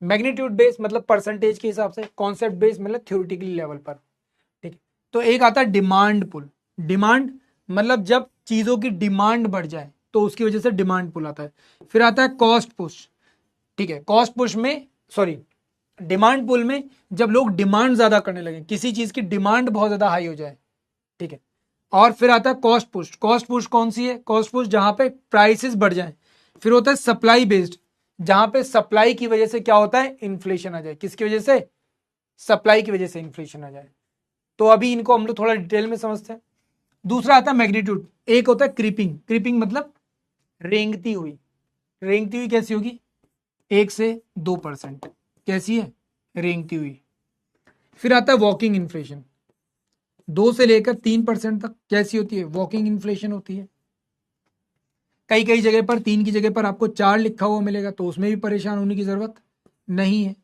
मैग्नीट्यूड बेस मतलब परसेंटेज के हिसाब से, कॉन्सेप्ट बेस मतलब थ्योरेटिकली लेवल पर, ठीक है। तो एक आता है डिमांड पुल। डिमांड मतलब जब चीजों की डिमांड बढ़ जाए तो उसकी वजह से डिमांड पुल आता है। फिर आता है कॉस्ट पुश, ठीक है, कॉस्ट पुश में, सॉरी, डिमांड पुल में जब लोग डिमांड ज्यादा करने लगे, किसी चीज की डिमांड बहुत ज्यादा हाई हो जाए, ठीक है। और फिर आता है कॉस्ट पुश। कॉस्ट पुश कौन सी है? कॉस्ट पुश जहां पे प्राइसेस बढ़ जाए। फिर होता है सप्लाई बेस्ड, जहां पे सप्लाई की वजह से क्या होता है? इन्फ्लेशन आ जाए। किसकी वजह से? सप्लाई की वजह से इन्फ्लेशन आ जाए। तो अभी इनको हम लोग थोड़ा डिटेल में समझते हैं। दूसरा आता है मैग्नीट्यूड। एक होता है क्रीपिंग। क्रीपिंग मतलब रेंगती हुई। रेंगती हुई कैसी होगी? 1 से 2%। कैसी है? रेंगती हुई। फिर आता है वॉकिंग इन्फ्लेशन, 2 से लेकर 3% तक कैसी होती है? वॉकिंग इन्फ्लेशन होती है। कई कई जगह पर 3 की जगह पर आपको 4 लिखा हुआ मिलेगा, तो उसमें भी परेशान होने की जरूरत नहीं है।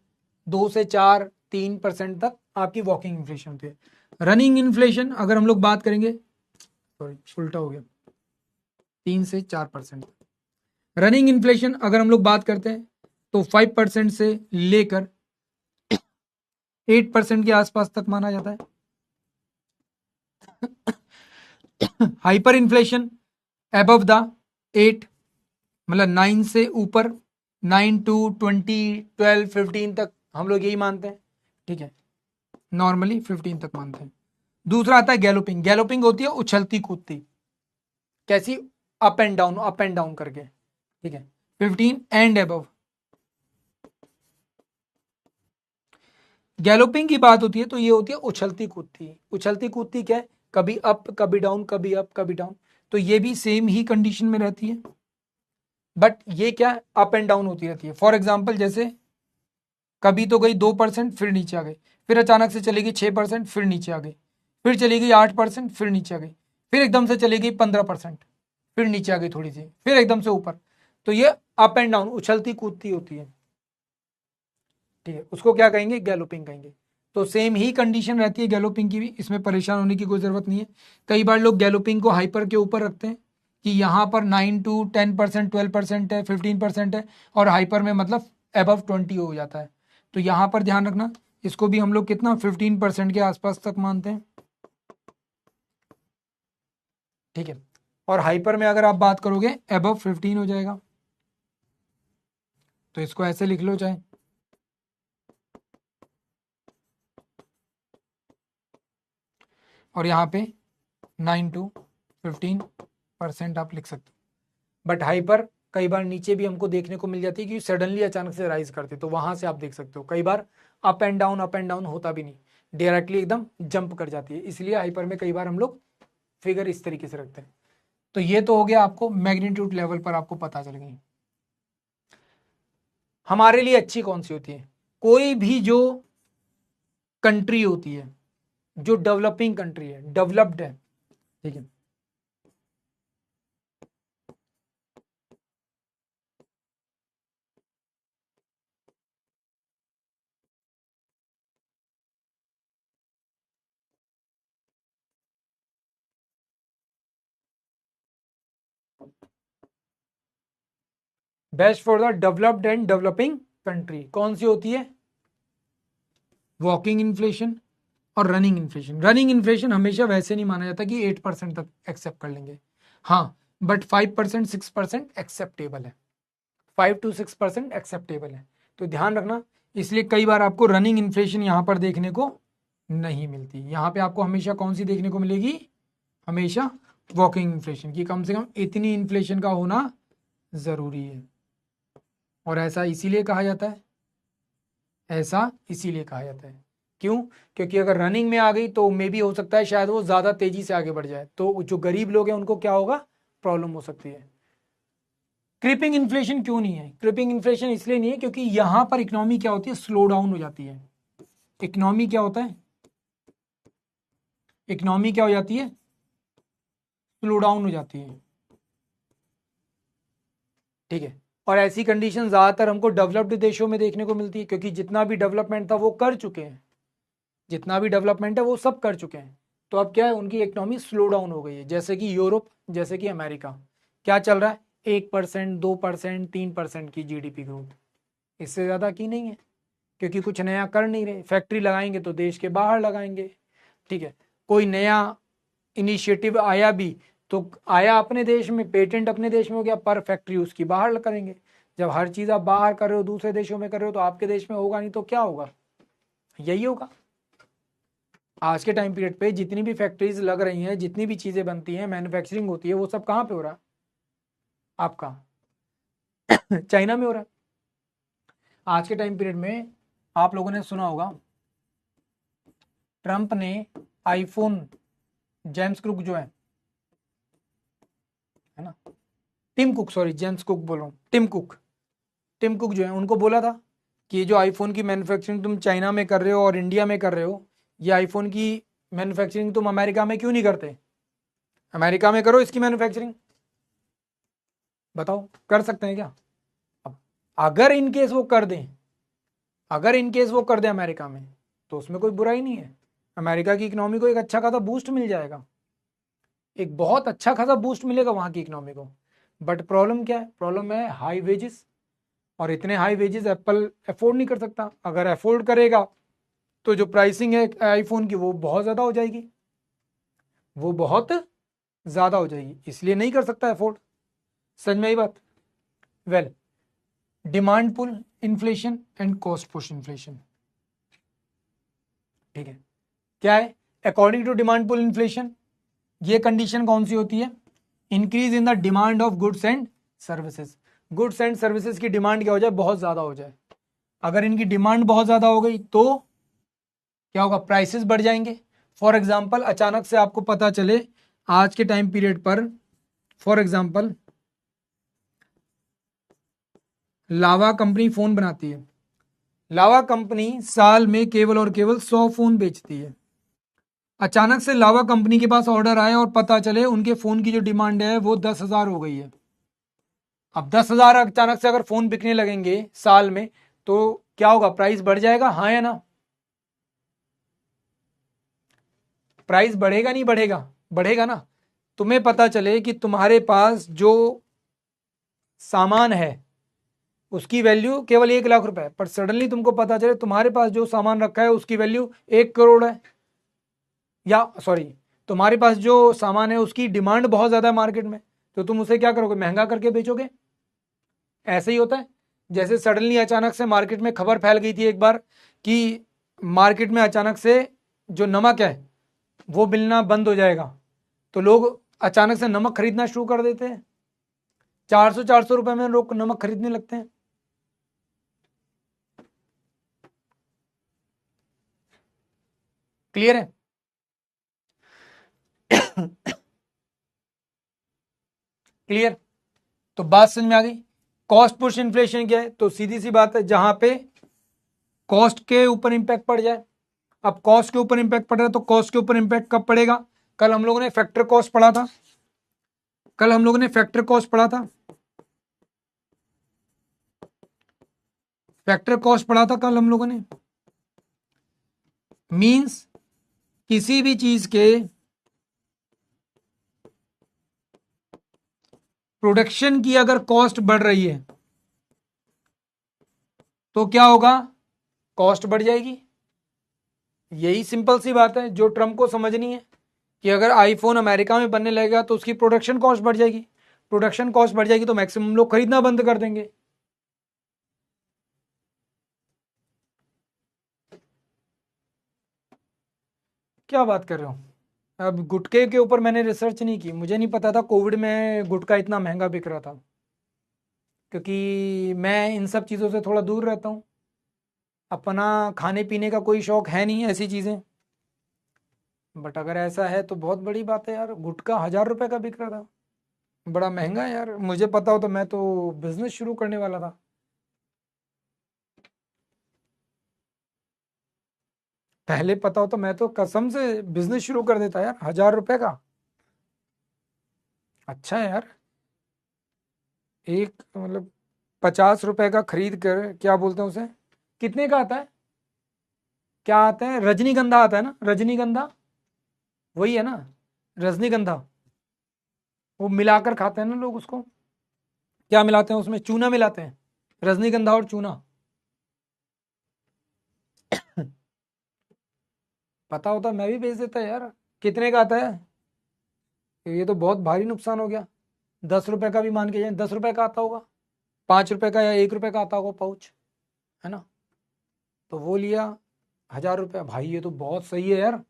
2 से 4, 3% तक आपकी वॉकिंग इन्फ्लेशन होती है। रनिंग इन्फ्लेशन अगर हम लोग बात करेंगे, सॉरी उल्टा हो गया, 3 से 4%। रनिंग इन्फ्लेशन अगर हम लोग बात करते हैं तो 5% से लेकर 8% के आसपास तक माना जाता है। हाइपर इन्फ्लेशन अबव द 8, मतलब 9 से ऊपर, 9 to 20, 12, 15 तक हम लोग यही मानते हैं, ठीक है, नॉर्मली 15 तक मानते हैं। दूसरा आता है गैलोपिंग। गैलोपिंग होती है उछलती कूदती, कैसी, अप एंड डाउन करके, ठीक है, 15 एंड अबव। गैलोपिंग की बात होती है तो ये होती है उछलती कूदती। उछलती कूदती क्या है, कभी अप कभी डाउन, कभी अप कभी डाउन, तो ये भी सेम ही कंडीशन में रहती है, बट ये क्या अप एंड डाउन होती रहती है। फॉर एग्जाम्पल जैसे कभी तो गई 2%, फिर नीचे आ गई, फिर अचानक से चली गई 6%, फिर नीचे आ गई, फिर चली गई 8%, फिर नीचे आ गई, फिर एकदम से चली गई 15%, फिर नीचे आ गई थोड़ी सी, फिर एकदम से ऊपर। तो ये अप एंड डाउन उछलती कूदती होती है, ठीक है, उसको क्या कहेंगे, गैलोपिंग कहेंगे। तो सेम ही कंडीशन रहती है गैलोपिंग की भी, इसमें परेशान होने की कोई ज़रूरत नहीं है। कई बार लोग गैलोपिंग को हाइपर के ऊपर रखते हैं कि यहाँ पर 9 to 10%, 12% है, 15% है, और हाइपर में मतलब अबव 20 हो जाता है। तो यहाँ पर ध्यान रखना, इसको भी हम लोग कितना 15% के आसपास तक मानते हैं, ठीक है। और हाइपर में अगर आप बात करोगे अबव 15 हो जाएगा, तो इसको ऐसे लिख लो चाहे, और यहाँ पे 9 to 15% आप लिख सकते हो। बट हाइपर कई बार नीचे भी हमको देखने को मिल जाती है कि सडनली अचानक से राइज करते, तो वहां से आप देख सकते हो कई बार अप एंड डाउन होता भी नहीं, डायरेक्टली एकदम जंप कर जाती है। इसलिए हाइपर में कई बार हम लोग फिगर इस तरीके से रखते हैं। तो ये तो हो गया, आपको मैग्नीट्यूड लेवल पर आपको पता चल गई। हमारे लिए अच्छी कौन सी होती है, कोई भी जो कंट्री होती है, जो डेवलपिंग कंट्री है, डेवलप्ड है, ठीक है, best for the developed and developing country कौन सी होती है, वॉकिंग इन्फ्लेशन और रनिंग इन्फ्लेशन। रनिंग इन्फ्लेशन हमेशा वैसे नहीं माना जाता कि 8% तक एक्सेप्ट कर लेंगे, हाँ, बट 5%, 6% एक्सेप्टेबल है, 5 to 6% एक्सेप्टेबल है। तो ध्यान रखना, इसलिए कई बार आपको रनिंग इन्फ्लेशन यहाँ पर देखने को नहीं मिलती। यहाँ पे आपको हमेशा कौन सी देखने को मिलेगी, हमेशा वॉकिंग इन्फ्लेशन की, कम से कम इतनी इन्फ्लेशन का होना ज़रूरी है। और ऐसा इसीलिए कहा जाता है, ऐसा इसीलिए कहा जाता है, क्यों, क्योंकि अगर रनिंग में आ गई तो मे भी हो सकता है शायद वो ज़्यादा तेज़ी से आगे बढ़ जाए, तो जो गरीब लोग हैं उनको क्या होगा, प्रॉब्लम हो सकती है। क्रिपिंग इन्फ्लेशन क्यों नहीं है, क्रिपिंग इन्फ्लेशन इसलिए नहीं है क्योंकि यहां पर इकोनॉमी क्या होती है, स्लो डाउन हो जाती है। इकोनॉमी क्या होता है, इकोनॉमी क्या हो जाती है, स्लो डाउन हो जाती है, ठीक है। और ऐसी कंडीशन ज़्यादातर हमको डेवलप्ड देशों में देखने को मिलती है, क्योंकि जितना भी डेवलपमेंट था वो कर चुके हैं, जितना भी डेवलपमेंट है वो सब कर चुके हैं। तो अब क्या है, उनकी इकोनॉमी स्लो डाउन हो गई है, जैसे कि यूरोप, जैसे कि अमेरिका, क्या चल रहा है, 1%, 2%, 3% की जीडीपी ग्रोथ, इससे ज़्यादा की नहीं है, क्योंकि कुछ नया कर नहीं रहे। फैक्ट्री लगाएंगे तो देश के बाहर लगाएंगे, ठीक है, कोई नया इनिशिएटिव आया भी तो आया अपने देश में, पेटेंट अपने देश में हो गया, पर फैक्ट्री उसकी बाहर करेंगे। जब हर चीज़ आप बाहर कर रहे हो, दूसरे देशों में कर रहे हो, तो आपके देश में होगा नहीं तो क्या होगा, यही होगा। आज के टाइम पीरियड पे जितनी भी फैक्ट्रीज लग रही हैं, जितनी भी चीज़ें बनती हैं, मैन्युफैक्चरिंग होती है, वो सब कहाँ पे हो रहा है, आपका चाइना में हो रहा है। आज के टाइम पीरियड में आप लोगों ने सुना होगा, ट्रंप ने आईफोन, जेम्स कुक जो है ना, Tim Cook, sorry James Cook बोल रहा हूँ, टिम कुक जो है, उनको बोला था कि ये जो आईफोन की मैन्युफैक्चरिंग तुम चाइना में कर रहे हो और इंडिया में कर रहे हो, ये आईफोन की मैन्युफैक्चरिंग तुम अमेरिका में क्यों नहीं करते, अमेरिका में करो इसकी मैन्युफैक्चरिंग। बताओ कर सकते हैं क्या। अब अगर इनकेस वो कर दें, अगर इनकेस वो कर दें अमेरिका में, तो उसमें कोई बुराई नहीं है, अमेरिका की इकोनॉमी को एक अच्छा खासा बूस्ट मिल जाएगा, एक बहुत अच्छा खासा बूस्ट मिलेगा वहां की इकोनॉमी को। बट प्रॉब्लम क्या है, प्रॉब्लम है हाई वेजेस और इतने हाई वेजेस एप्पल अफोर्ड नहीं कर सकता। अगर अफोर्ड करेगा तो जो प्राइसिंग है आईफोन की वो बहुत ज़्यादा हो जाएगी, वो बहुत ज़्यादा हो जाएगी, इसलिए नहीं कर सकता अफोर्ड। समझ में आई बात? Well, demand pull inflation and cost push inflation, ठीक है। क्या है? According to demand pull inflation, ये कंडीशन कौन सी होती है? Increase in the demand of goods and services. Goods and services की डिमांड क्या हो जाए? बहुत ज्यादा हो जाए। अगर इनकी डिमांड बहुत ज्यादा हो गई तो क्या होगा? प्राइसेस बढ़ जाएंगे। फॉर एग्जाम्पल, अचानक से आपको पता चले आज के टाइम पीरियड पर, for example lava company phone बनाती है। लावा कंपनी साल में केवल और केवल 100 फोन बेचती है। अचानक से लावा कंपनी के पास ऑर्डर आए और पता चले उनके फोन की जो डिमांड है वो 10,000 हो गई है। अब 10,000 अचानक से अगर फोन बिकने लगेंगे साल में, तो क्या होगा? प्राइस बढ़ जाएगा, हाँ या ना? प्राइस बढ़ेगा नहीं बढ़ेगा? बढ़ेगा ना। तुम्हें पता चले कि तुम्हारे पास जो सामान है उसकी वैल्यू केवल 1 लाख रुपए है, पर सडनली तुमको पता चले तुम्हारे पास जो सामान रखा है उसकी वैल्यू 1 करोड़ है, या सॉरी, तुम्हारे पास जो सामान है उसकी डिमांड बहुत ज्यादा है मार्केट में, तो तुम उसे क्या करोगे? महंगा करके बेचोगे। ऐसे ही होता है। जैसे सडनली अचानक से मार्केट में खबर फैल गई थी एक बार कि मार्केट में अचानक से जो नमक है वो मिलना बंद हो जाएगा, तो लोग अचानक से नमक खरीदना शुरू कर देते हैं। 400 रुपए में लोग नमक खरीदने लगते हैं। क्लियर है? क्लियर? तो बात समझ में आ गई। कॉस्ट पुश इन्फ्लेशन क्या है? तो सीधी सी बात है, जहां पे कॉस्ट के ऊपर इंपैक्ट पड़ जाए। अब कॉस्ट के ऊपर इंपैक्ट पड़ रहा है, तो कॉस्ट के ऊपर इंपैक्ट कब पड़ेगा? कल हम लोगों ने फैक्टर कॉस्ट पढ़ा था। कल हम लोगों ने फैक्टर कॉस्ट पढ़ा था। फैक्टर कॉस्ट पढ़ा था कल हम लोगों ने। मींस किसी भी चीज के प्रोडक्शन की अगर कॉस्ट बढ़ रही है तो क्या होगा? कॉस्ट बढ़ जाएगी। यही सिंपल सी बात है जो ट्रम्प को समझनी है कि अगर आईफोन अमेरिका में बनने लगेगा तो उसकी प्रोडक्शन कॉस्ट बढ़ जाएगी। प्रोडक्शन कॉस्ट बढ़ जाएगी तो मैक्सिमम लोग खरीदना बंद कर देंगे। क्या बात कर रहे हो? अब गुटखे के ऊपर मैंने रिसर्च नहीं की, मुझे नहीं पता था कोविड में गुटखा इतना महंगा बिक रहा था, क्योंकि मैं इन सब चीज़ों से थोड़ा दूर रहता हूँ। अपना खाने पीने का कोई शौक है नहीं ऐसी चीज़ें, बट अगर ऐसा है तो बहुत बड़ी बात है यार। गुटखा 1,000 रुपए का बिक रहा था, बड़ा महंगा है यार। मुझे पता हो तो मैं तो बिजनेस शुरू करने वाला था। पहले पता हो तो मैं तो कसम से बिजनेस शुरू कर देता यार, 1,000 रुपए का। अच्छा है यार। एक मतलब 50 रुपए का खरीद कर, क्या बोलते हैं उसे, कितने का आता है? क्या आता है? रजनीगंधा आता है ना, रजनीगंधा, वही है ना, रजनीगंधा। वो मिलाकर खाते हैं ना लोग उसको। क्या मिलाते हैं उसमें? चूना मिलाते हैं, रजनीगंधा और चूना। पता होता मैं भी बेच देता यार। कितने का आता है? ये तो बहुत भारी नुकसान हो गया। 10 रुपए का भी मान के जाए, 10 रुपए का आता होगा, 5 रुपए का या 1 रुपए का आता होगा पाउच, है ना। तो वो लिया 1,000 रुपया, भाई ये तो बहुत सही है यार,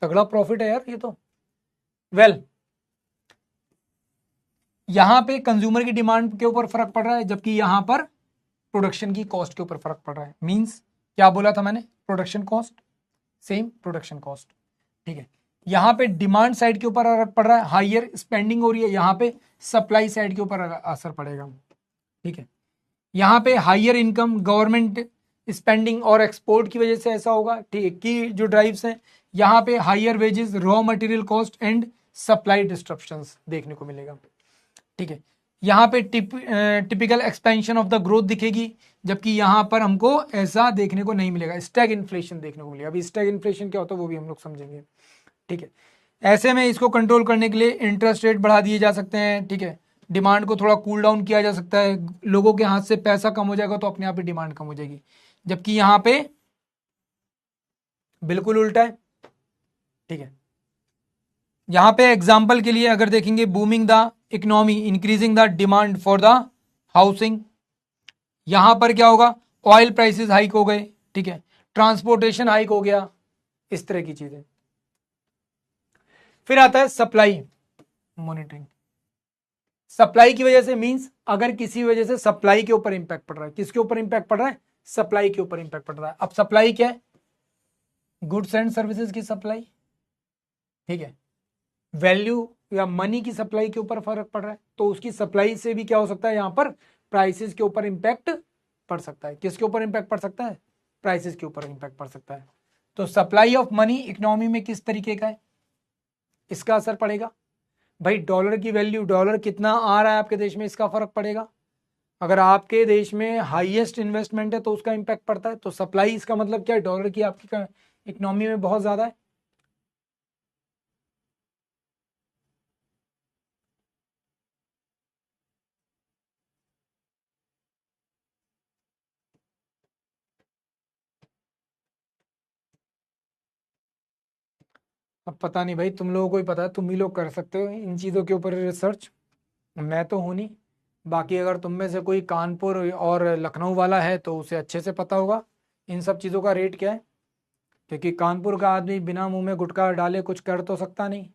तगड़ा प्रॉफिट है यार ये तो। वेल, यहां पे कंज्यूमर की डिमांड के ऊपर फर्क पड़ रहा है, जबकि यहां पर प्रोडक्शन की कॉस्ट के ऊपर फर्क पड़ रहा है। मींस क्या बोला था मैंने? Production cost, same production cost, ठीक है। यहां पे डिमांड साइड के ऊपर फर्क पड़ रहा है, हायर स्पेंडिंग हो रही है, यहां पे सप्लाई साइड के ऊपर असर पड़ेगा, ठीक है। यहाँ पे हायर इनकम, गवर्नमेंट स्पेंडिंग और एक्सपोर्ट की वजह से ऐसा होगा, ठीक है, की जो ड्राइव्स हैं। यहाँ पे higher wages, raw material cost and supply disruptions देखने को मिलेगा, ठीक है। यहाँ पे typical expansion of the growth दिखेगी, जबकि यहाँ पर हमको ऐसा देखने को नहीं मिलेगा, स्टैग इन्फ्लेशन देखने को मिलेगा। अभी स्टैग इन्फ्लेशन क्या होता है वो भी हम लोग समझेंगे, ठीक है। ऐसे में इसको कंट्रोल करने के लिए इंटरेस्ट रेट बढ़ा दिए जा सकते हैं, ठीक है। डिमांड को थोड़ा कूल डाउन किया जा सकता है, लोगों के हाथ से पैसा कम हो जाएगा तो अपने आप ही डिमांड कम हो जाएगी। जबकि यहां पे बिल्कुल उल्टा है। ठीक है, यहां पे एग्जाम्पल के लिए अगर देखेंगे, booming the economy increasing the demand for the housing, यहां पर क्या होगा, ऑयल प्राइसेस हाइक हो गए, ठीक है, ट्रांसपोर्टेशन हाइक हो गया, इस तरह की चीजें। फिर आता है सप्लाई मॉनिटरिंग। सप्लाई की वजह से मींस अगर किसी वजह से सप्लाई के ऊपर इंपैक्ट पड़ रहा है, किसके ऊपर इंपैक्ट पड़ रहा है, सप्लाई के ऊपर इंपैक्ट पड़ रहा है। अब सप्लाई क्या है, गुड्स एंड सर्विसेज की सप्लाई, ठीक है, वैल्यू या मनी की सप्लाई के ऊपर फर्क पड़ रहा है, तो उसकी सप्लाई से भी क्या हो सकता है, यहां पर प्राइसेस के ऊपर इंपैक्ट पड़ सकता है। किसके ऊपर इंपैक्ट पड़ सकता है, प्राइसेस के ऊपर इंपैक्ट पड़ सकता है। तो सप्लाई ऑफ मनी इकोनॉमी में किस तरीके का है, इसका असर पड़ेगा। भाई डॉलर की वैल्यू, डॉलर कितना आ रहा है आपके देश में, इसका फर्क पड़ेगा। अगर आपके देश में हाईएस्ट इन्वेस्टमेंट है तो उसका इंपैक्ट पड़ता है। तो सप्लाई, इसका मतलब क्या है, डॉलर की आपकी इकोनॉमी में बहुत ज्यादा है। अब पता नहीं भाई, तुम लोगों को ही पता है, तुम ही लोग कर सकते हो इन चीज़ों के ऊपर रिसर्च, मैं तो हूँ नहीं। बाकी अगर तुम में से कोई कानपुर और लखनऊ वाला है तो उसे अच्छे से पता होगा इन सब चीज़ों का रेट क्या है, क्योंकि कानपुर का आदमी बिना मुंह में गुटखा डाले कुछ कर तो सकता नहीं।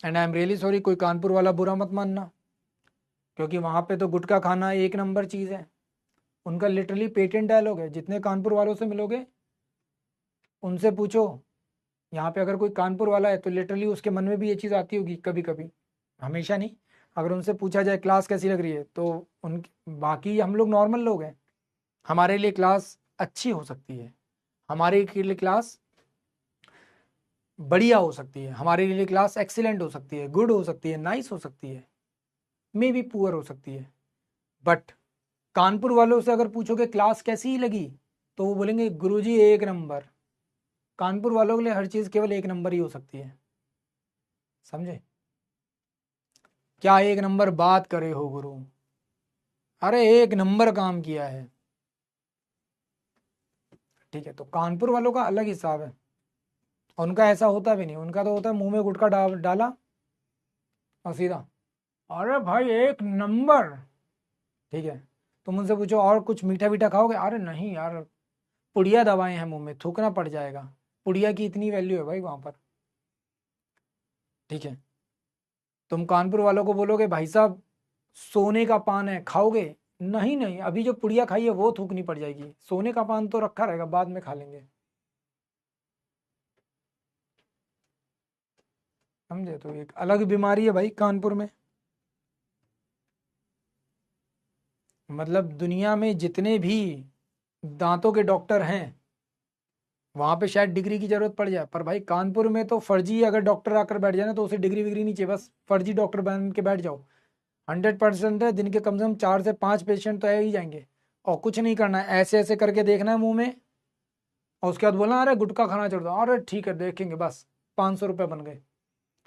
And I am really sorry, कोई कानपुर वाला बुरा मत मानना, क्योंकि वहाँ पे तो गुटखा खाना एक नंबर चीज़ है। उनका लिटरली पेटेंट डायलॉग है, जितने कानपुर वालों से मिलोगे उनसे पूछो, यहाँ पे अगर कोई कानपुर वाला है तो लिटरली उसके मन में भी ये चीज़ आती होगी कभी कभी, हमेशा नहीं। अगर उनसे पूछा जाए क्लास कैसी लग रही है तो उन, बाकी हम लोग नॉर्मल लोग हैं, हमारे लिए क्लास अच्छी हो सकती है, हमारे लिए क्लास बढ़िया हो सकती है, हमारे लिए क्लास एक्सीलेंट हो सकती है, गुड हो सकती है, नाइस हो सकती है, मे बी पुअर हो सकती है। बट कानपुर वालों से अगर पूछोगे क्लास कैसी ही लगी तो वो बोलेंगे गुरुजी एक नंबर। कानपुर वालों के लिए हर चीज़ केवल एक नंबर ही हो सकती है, समझे। क्या एक नंबर बात करे हो गुरु, अरे एक नंबर काम किया है। ठीक है, तो कानपुर वालों का अलग हिसाब है, उनका ऐसा होता भी नहीं, उनका तो होता है मुंह में गुटखा डाला और सीधा, अरे भाई एक नंबर। ठीक है, तुम उनसे पूछो और कुछ मीठा मीठा खाओगे, अरे नहीं यार, पुड़िया दवाएं हैं मुंह में, थूकना पड़ जाएगा, पुड़िया की इतनी वैल्यू है भाई वहां पर। ठीक है, तुम कानपुर वालों को बोलोगे भाई साहब सोने का पान है खाओगे, नहीं नहीं, अभी जो पुड़िया खाई है वो थूकनी पड़ जाएगी, सोने का पान तो रखा रहेगा बाद में खा लेंगे, समझे। तो एक अलग बीमारी है भाई कानपुर में। मतलब दुनिया में जितने भी दांतों के डॉक्टर हैं वहां पे शायद डिग्री की जरूरत पड़ जाए, पर भाई कानपुर में तो फर्जी अगर डॉक्टर आकर बैठ जाए ना तो उसे डिग्री विग्री नहीं चाहिए, बस फर्जी डॉक्टर बन के बैठ जाओ। 100% है, दिन के कम से कम 4 से 5 पेशेंट तो आ ही जाएंगे, और कुछ नहीं करना है, ऐसे ऐसे करके देखना है मुंह में, और उसके बाद बोलना अरे गुटखा खाना छोड़ दो, अरे ठीक है देखेंगे, बस 500 रुपये बन गए,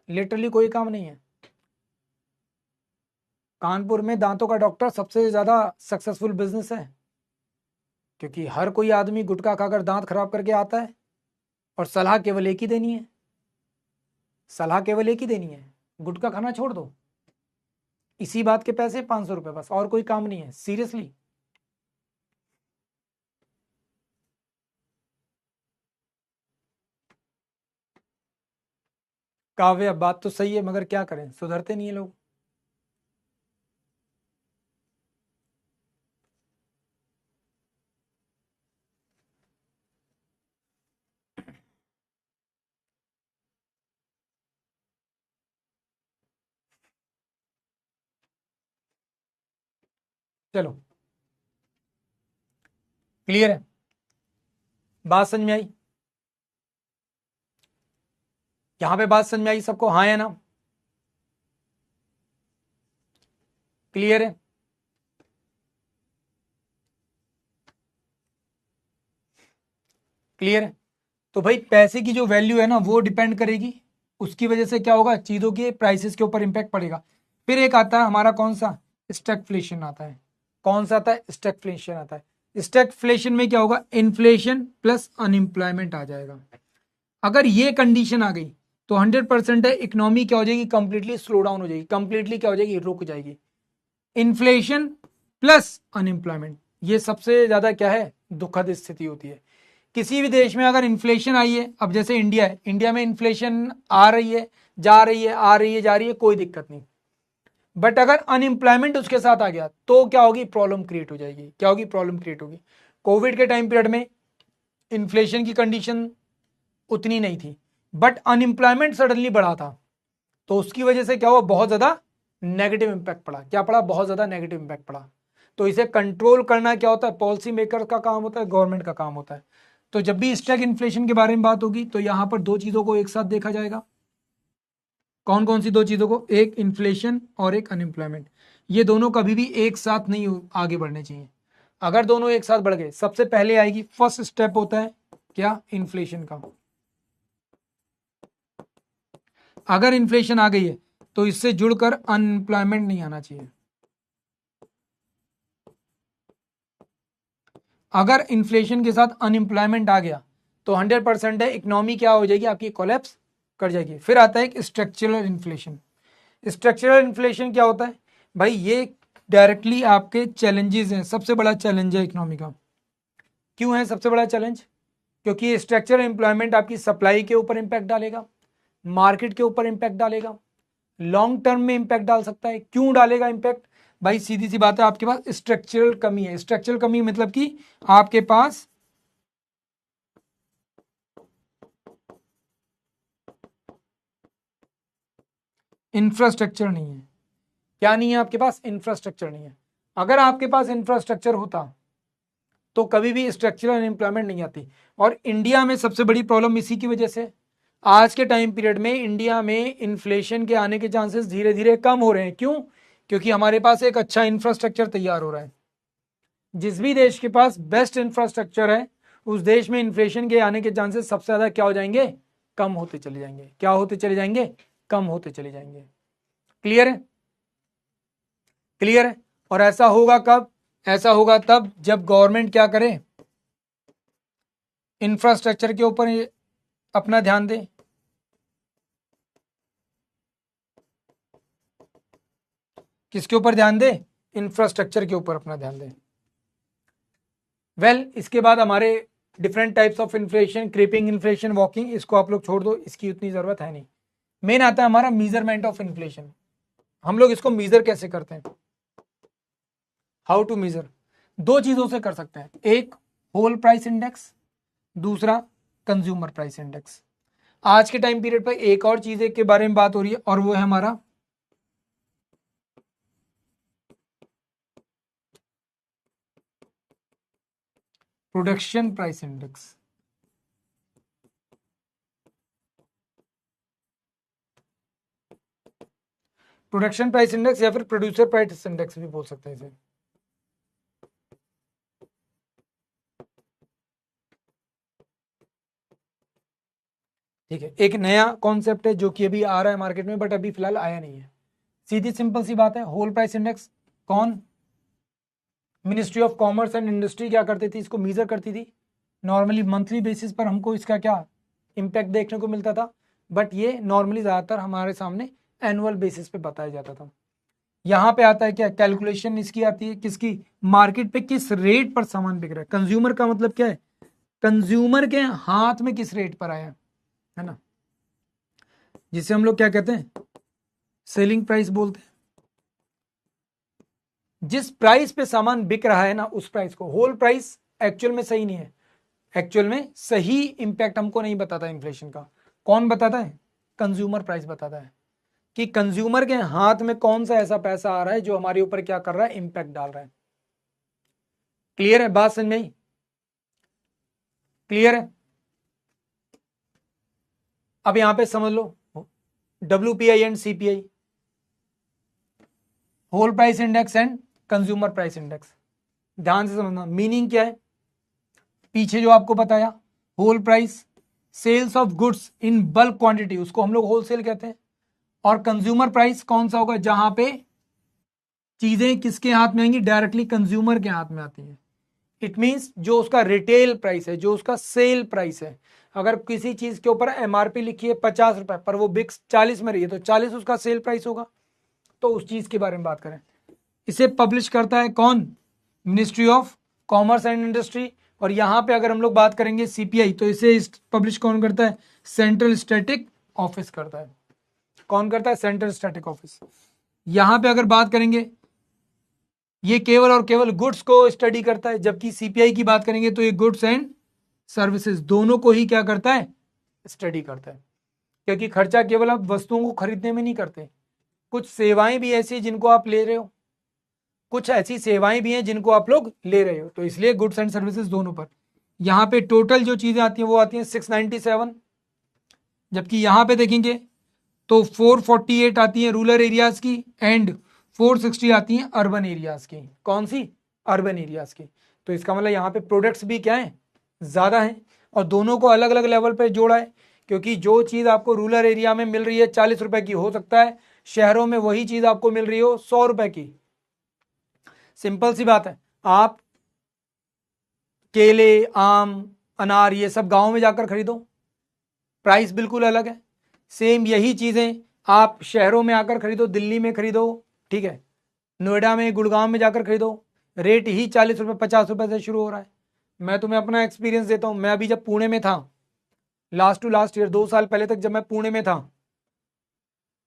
लिटरली कोई काम नहीं है। कानपुर में दांतों का डॉक्टर सबसे ज्यादा सक्सेसफुल बिजनेस है, क्योंकि हर कोई आदमी गुटखा खाकर दांत खराब करके आता है, और सलाह केवल एक ही देनी है, सलाह केवल एक ही देनी है, गुटखा खाना छोड़ दो, इसी बात के पैसे 500 रुपये, बस और कोई काम नहीं है, सीरियसली। काव्य बात तो सही है, मगर क्या करें, सुधरते नहीं है लोग। चलो, क्लियर है, बात समझ में आई, यहां पे बात समझ में आई सबको, हाँ या ना, क्लियर है। क्लियर है, तो भाई पैसे की जो वैल्यू है ना वो डिपेंड करेगी, उसकी वजह से क्या होगा, चीजों के प्राइसेस के ऊपर इंपैक्ट पड़ेगा। फिर एक आता है हमारा कौन सा, स्टैगफ्लेशन आता है। कौन सा आता है, स्टैगफ्लेशन आता है। स्टैगफ्लेशन में क्या होगा, इन्फ्लेशन प्लस अनएम्प्लॉयमेंट आ जाएगा। अगर ये कंडीशन आ गई तो 100% है, इकोनॉमी क्या हो जाएगी, कंप्लीटली स्लो डाउन हो जाएगी, कंप्लीटली क्या हो जाएगी, रुक जाएगी। इन्फ्लेशन प्लस अनएम्प्लॉयमेंट, ये सबसे ज्यादा क्या है, दुखद स्थिति होती है किसी भी देश में। अगर इन्फ्लेशन आई है, अब जैसे इंडिया है, इंडिया में इन्फ्लेशन आ रही है, जा रही है, आ रही है, जा रही है, कोई दिक्कत नहीं। बट अगर अनएम्प्लॉयमेंट उसके साथ आ गया तो क्या होगी, प्रॉब्लम क्रिएट हो जाएगी। क्या होगी, प्रॉब्लम क्रिएट होगी। कोविड के टाइम पीरियड में इन्फ्लेशन की कंडीशन उतनी नहीं थी, बट अनएम्प्लॉयमेंट सडनली बढ़ा था, तो उसकी वजह से क्या हुआ, बहुत ज्यादा नेगेटिव इंपैक्ट पड़ा। क्या पड़ा, बहुत ज्यादा नेगेटिव इंपैक्ट पड़ा। तो इसे कंट्रोल करना क्या होता है, पॉलिसी मेकर का काम होता है, गवर्नमेंट का काम होता है। तो जब भी स्टैग इन्फ्लेशन के बारे में बात होगी तो यहां पर दो चीजों को एक साथ देखा जाएगा। कौन कौन सी दो चीजों को, एक इन्फ्लेशन और एक अनएम्प्लॉयमेंट। ये दोनों कभी भी एक साथ नहीं आगे बढ़ने चाहिए। अगर दोनों एक साथ बढ़ गए, सबसे पहले आएगी, फर्स्ट स्टेप होता है क्या, इन्फ्लेशन का। अगर इन्फ्लेशन आ गई है तो इससे जुड़कर अनएम्प्लॉयमेंट नहीं आना चाहिए। अगर इन्फ्लेशन के साथ अनएम्प्लॉयमेंट आ गया तो 100% है, इकोनॉमी क्या हो जाएगी, आपकी कोलैप्स कर जाएगी। फिर आता है एक स्ट्रक्चरल इन्फ्लेशन। स्ट्रक्चरल इन्फ्लेशन क्या होता है भाई, ये डायरेक्टली आपके चैलेंजेस हैं, सबसे बड़ा चैलेंज है इकोनॉमी का। क्यों है सबसे बड़ा चैलेंज, क्योंकि स्ट्रक्चरल एम्प्लॉयमेंट आपकी सप्लाई के ऊपर इंपैक्ट डालेगा, मार्केट के ऊपर इंपैक्ट डालेगा, लॉन्ग टर्म में इंपैक्ट डाल सकता है। क्यों डालेगा इंपैक्ट भाई, सीधी सी बात है, आपके पास स्ट्रक्चरल कमी है। स्ट्रक्चरल कमी मतलब कि आपके पास इंफ्रास्ट्रक्चर नहीं है। क्या नहीं है आपके पास, इंफ्रास्ट्रक्चर नहीं है। अगर आपके पास इंफ्रास्ट्रक्चर होता तो कभी भी स्ट्रक्चरल अनएम्प्लॉयमेंट नहीं आती। और इंडिया में सबसे बड़ी प्रॉब्लम इसी की वजह से, आज के टाइम पीरियड में इंडिया में इन्फ्लेशन के आने के चांसेस धीरे धीरे कम हो रहे हैं। क्यों, क्योंकि हमारे पास एक अच्छा इंफ्रास्ट्रक्चर तैयार हो रहा है। जिस भी देश के पास बेस्ट इंफ्रास्ट्रक्चर है, उस देश में इन्फ्लेशन के आने के चांसेस सबसे ज्यादा क्या हो जाएंगे, कम होते चले जाएंगे। क्या होते चले जाएंगे, कम होते चले जाएंगे। क्लियर है, क्लियर है। और ऐसा होगा कब, ऐसा होगा तब जब गवर्नमेंट क्या करे, इंफ्रास्ट्रक्चर के ऊपर अपना ध्यान दे। किसके ऊपर ध्यान दे, इंफ्रास्ट्रक्चर के ऊपर अपना ध्यान दे। इसके बाद हमारे different types of inflation, creeping inflation, walking, इसको आप लोग छोड़ दो, इसकी उतनी जरूरत है नहीं। मेन आता है हमारा मीजरमेंट ऑफ इन्फ्लेशन। हम लोग इसको मीजर कैसे करते हैं, हाउ टू मीजर, दो चीजों से कर सकते हैं, एक होल प्राइस इंडेक्स, दूसरा कंज्यूमर प्राइस इंडेक्स। आज के टाइम पीरियड पर एक और चीज के बारे में बात हो रही है और वो है हमारा production price index. Production price index या फिर प्रोड्यूसर प्राइस इंडेक्स भी बोल सकते हैं इसे। ठीक है, एक नया कॉन्सेप्ट है जो कि अभी आ रहा है मार्केट में, बट अभी फिलहाल आया नहीं है। सीधी सिंपल सी बात है, होल प्राइस इंडेक्स कौन, ministry of commerce and industry क्या करती थी, इसको मीजर करती थी। नॉर्मली मंथली बेसिस पर हमको इसका क्या इम्पैक्ट देखने को मिलता था, बट ये नॉर्मली ज़्यादातर हमारे सामने एनुअल बेसिस पे बताया जाता था। यहाँ पे आता है क्या, कैलकुलेशन इसकी आती है, किसकी, मार्केट पे किस रेट पर सामान बिक रहा है। कंज्यूमर का मतलब क्या है, कंज्यूमर के हाथ में किस रेट पर आया है ना, जिसे हम लोग क्या कहते हैं, सेलिंग प्राइस बोलते हैं। जिस प्राइस पे सामान बिक रहा है ना, उस प्राइस को, होल प्राइस एक्चुअल में सही नहीं है। एक्चुअल में सही इंपैक्ट हमको नहीं बताता इन्फ्लेशन का। कौन बताता है, कंज्यूमर प्राइस बताता है कि कंज्यूमर के हाथ में कौन सा ऐसा पैसा आ रहा है जो हमारे ऊपर क्या कर रहा है, इंपैक्ट डाल रहा है। क्लियर है बात, समझ में आई, क्लियर है। अब यहां पे समझ लो WPI and CPI, whole price index and consumer price index. ध्यान से समझना, मीनिंग क्या है, पीछे जो आपको बताया, whole price sales of goods in bulk quantity, उसको हम लोग होलसेल कहते हैं। और कंज्यूमर प्राइस कौन सा होगा, जहां पे चीजें किसके हाथ में आएंगी, डायरेक्टली कंज्यूमर के हाथ में आती है। इट मींस जो उसका रिटेल प्राइस है, जो उसका सेल प्राइस है, अगर किसी चीज के ऊपर एमआरपी लिखी है 50 रुपए पर वो बिक 40 में रही है तो 40 उसका सेल प्राइस होगा। तो उस चीज के बारे में बात करें, इसे पब्लिश करता है कौन, ministry of commerce and industry. और यहां पे अगर हम लोग बात करेंगे सीपीआई, तो इसे पब्लिश कौन करता है, सेंट्रल स्टैटिक ऑफिस करता है। कौन करता है, सेंट्रल स्टैटिक ऑफिस। यहां पे अगर बात करेंगे, ये केवल और केवल गुड्स को स्टडी करता है, जबकि सीपीआई की बात करेंगे तो ये गुड्स एंड सर्विसेज दोनों को ही क्या करता है, स्टडी करता है। क्योंकि खर्चा केवल आप वस्तुओं को खरीदने में नहीं करते, कुछ सेवाएं भी ऐसी जिनको आप ले रहे हो, कुछ ऐसी सेवाएं भी हैं जिनको आप लोग ले रहे हो, तो इसलिए गुड्स एंड सर्विसेज दोनों पर। यहाँ पे टोटल जो चीजें आती हैं वो आती हैं 697, जबकि यहाँ पे देखेंगे तो 448 आती हैं रूरल एरियाज की एंड 460 आती हैं अर्बन एरियाज की। कौन सी, अर्बन एरियाज की। तो इसका मतलब यहाँ पे प्रोडक्ट्स भी क्या है, ज्यादा हैं, और दोनों को अलग अलग लेवल पे जोड़ा है। क्योंकि जो चीज आपको रूरल एरिया में मिल रही है 40 रुपए की, हो सकता है शहरों में वही चीज आपको मिल रही हो 100 रुपए की। सिंपल सी बात है, आप केले, आम, अनार ये सब गांव में जाकर खरीदो, प्राइस बिल्कुल अलग है। सेम यही चीजें आप शहरों में आकर खरीदो, दिल्ली में खरीदो, ठीक है, नोएडा में, गुड़गांव में जाकर खरीदो, रेट ही 40 रुपए 50 रुपए से शुरू हो रहा है। मैं तुम्हें अपना एक्सपीरियंस देता हूँ। मैं अभी जब पुणे में था, लास्ट टू लास्ट ईयर 2 साल पहले तक जब मैं पुणे में था,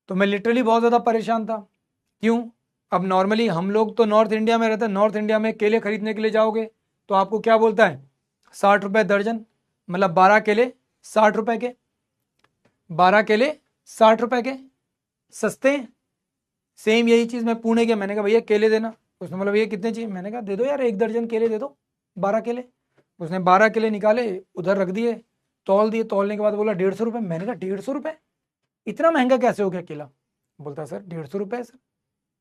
तो मैं लिटरली बहुत ज़्यादा परेशान था। क्यों, अब नॉर्मली हम लोग तो नॉर्थ इंडिया में रहते हैं, नॉर्थ इंडिया में केले खरीदने के लिए जाओगे तो आपको क्या बोलता है, 60 रुपए दर्जन, मतलब 12 केले 60 रुपए के, 12 केले 60 रुपए के, सस्ते हैं। सेम यही चीज़ मैं पुणे के, मैंने कहा भैया केले देना, उसने बोला भैया कितने चाहिए, मैंने कहा दे दो यार 1 दर्जन केले दे दो, 12 केले। उसने 12 केले निकाले, उधर रख दिए, तौल दिए, तौलने के बाद बोला 150 रुपये। मैंने कहा 150 रुपये, इतना महंगा कैसे हो गया केला। बोलता सर 150 रुपये सर।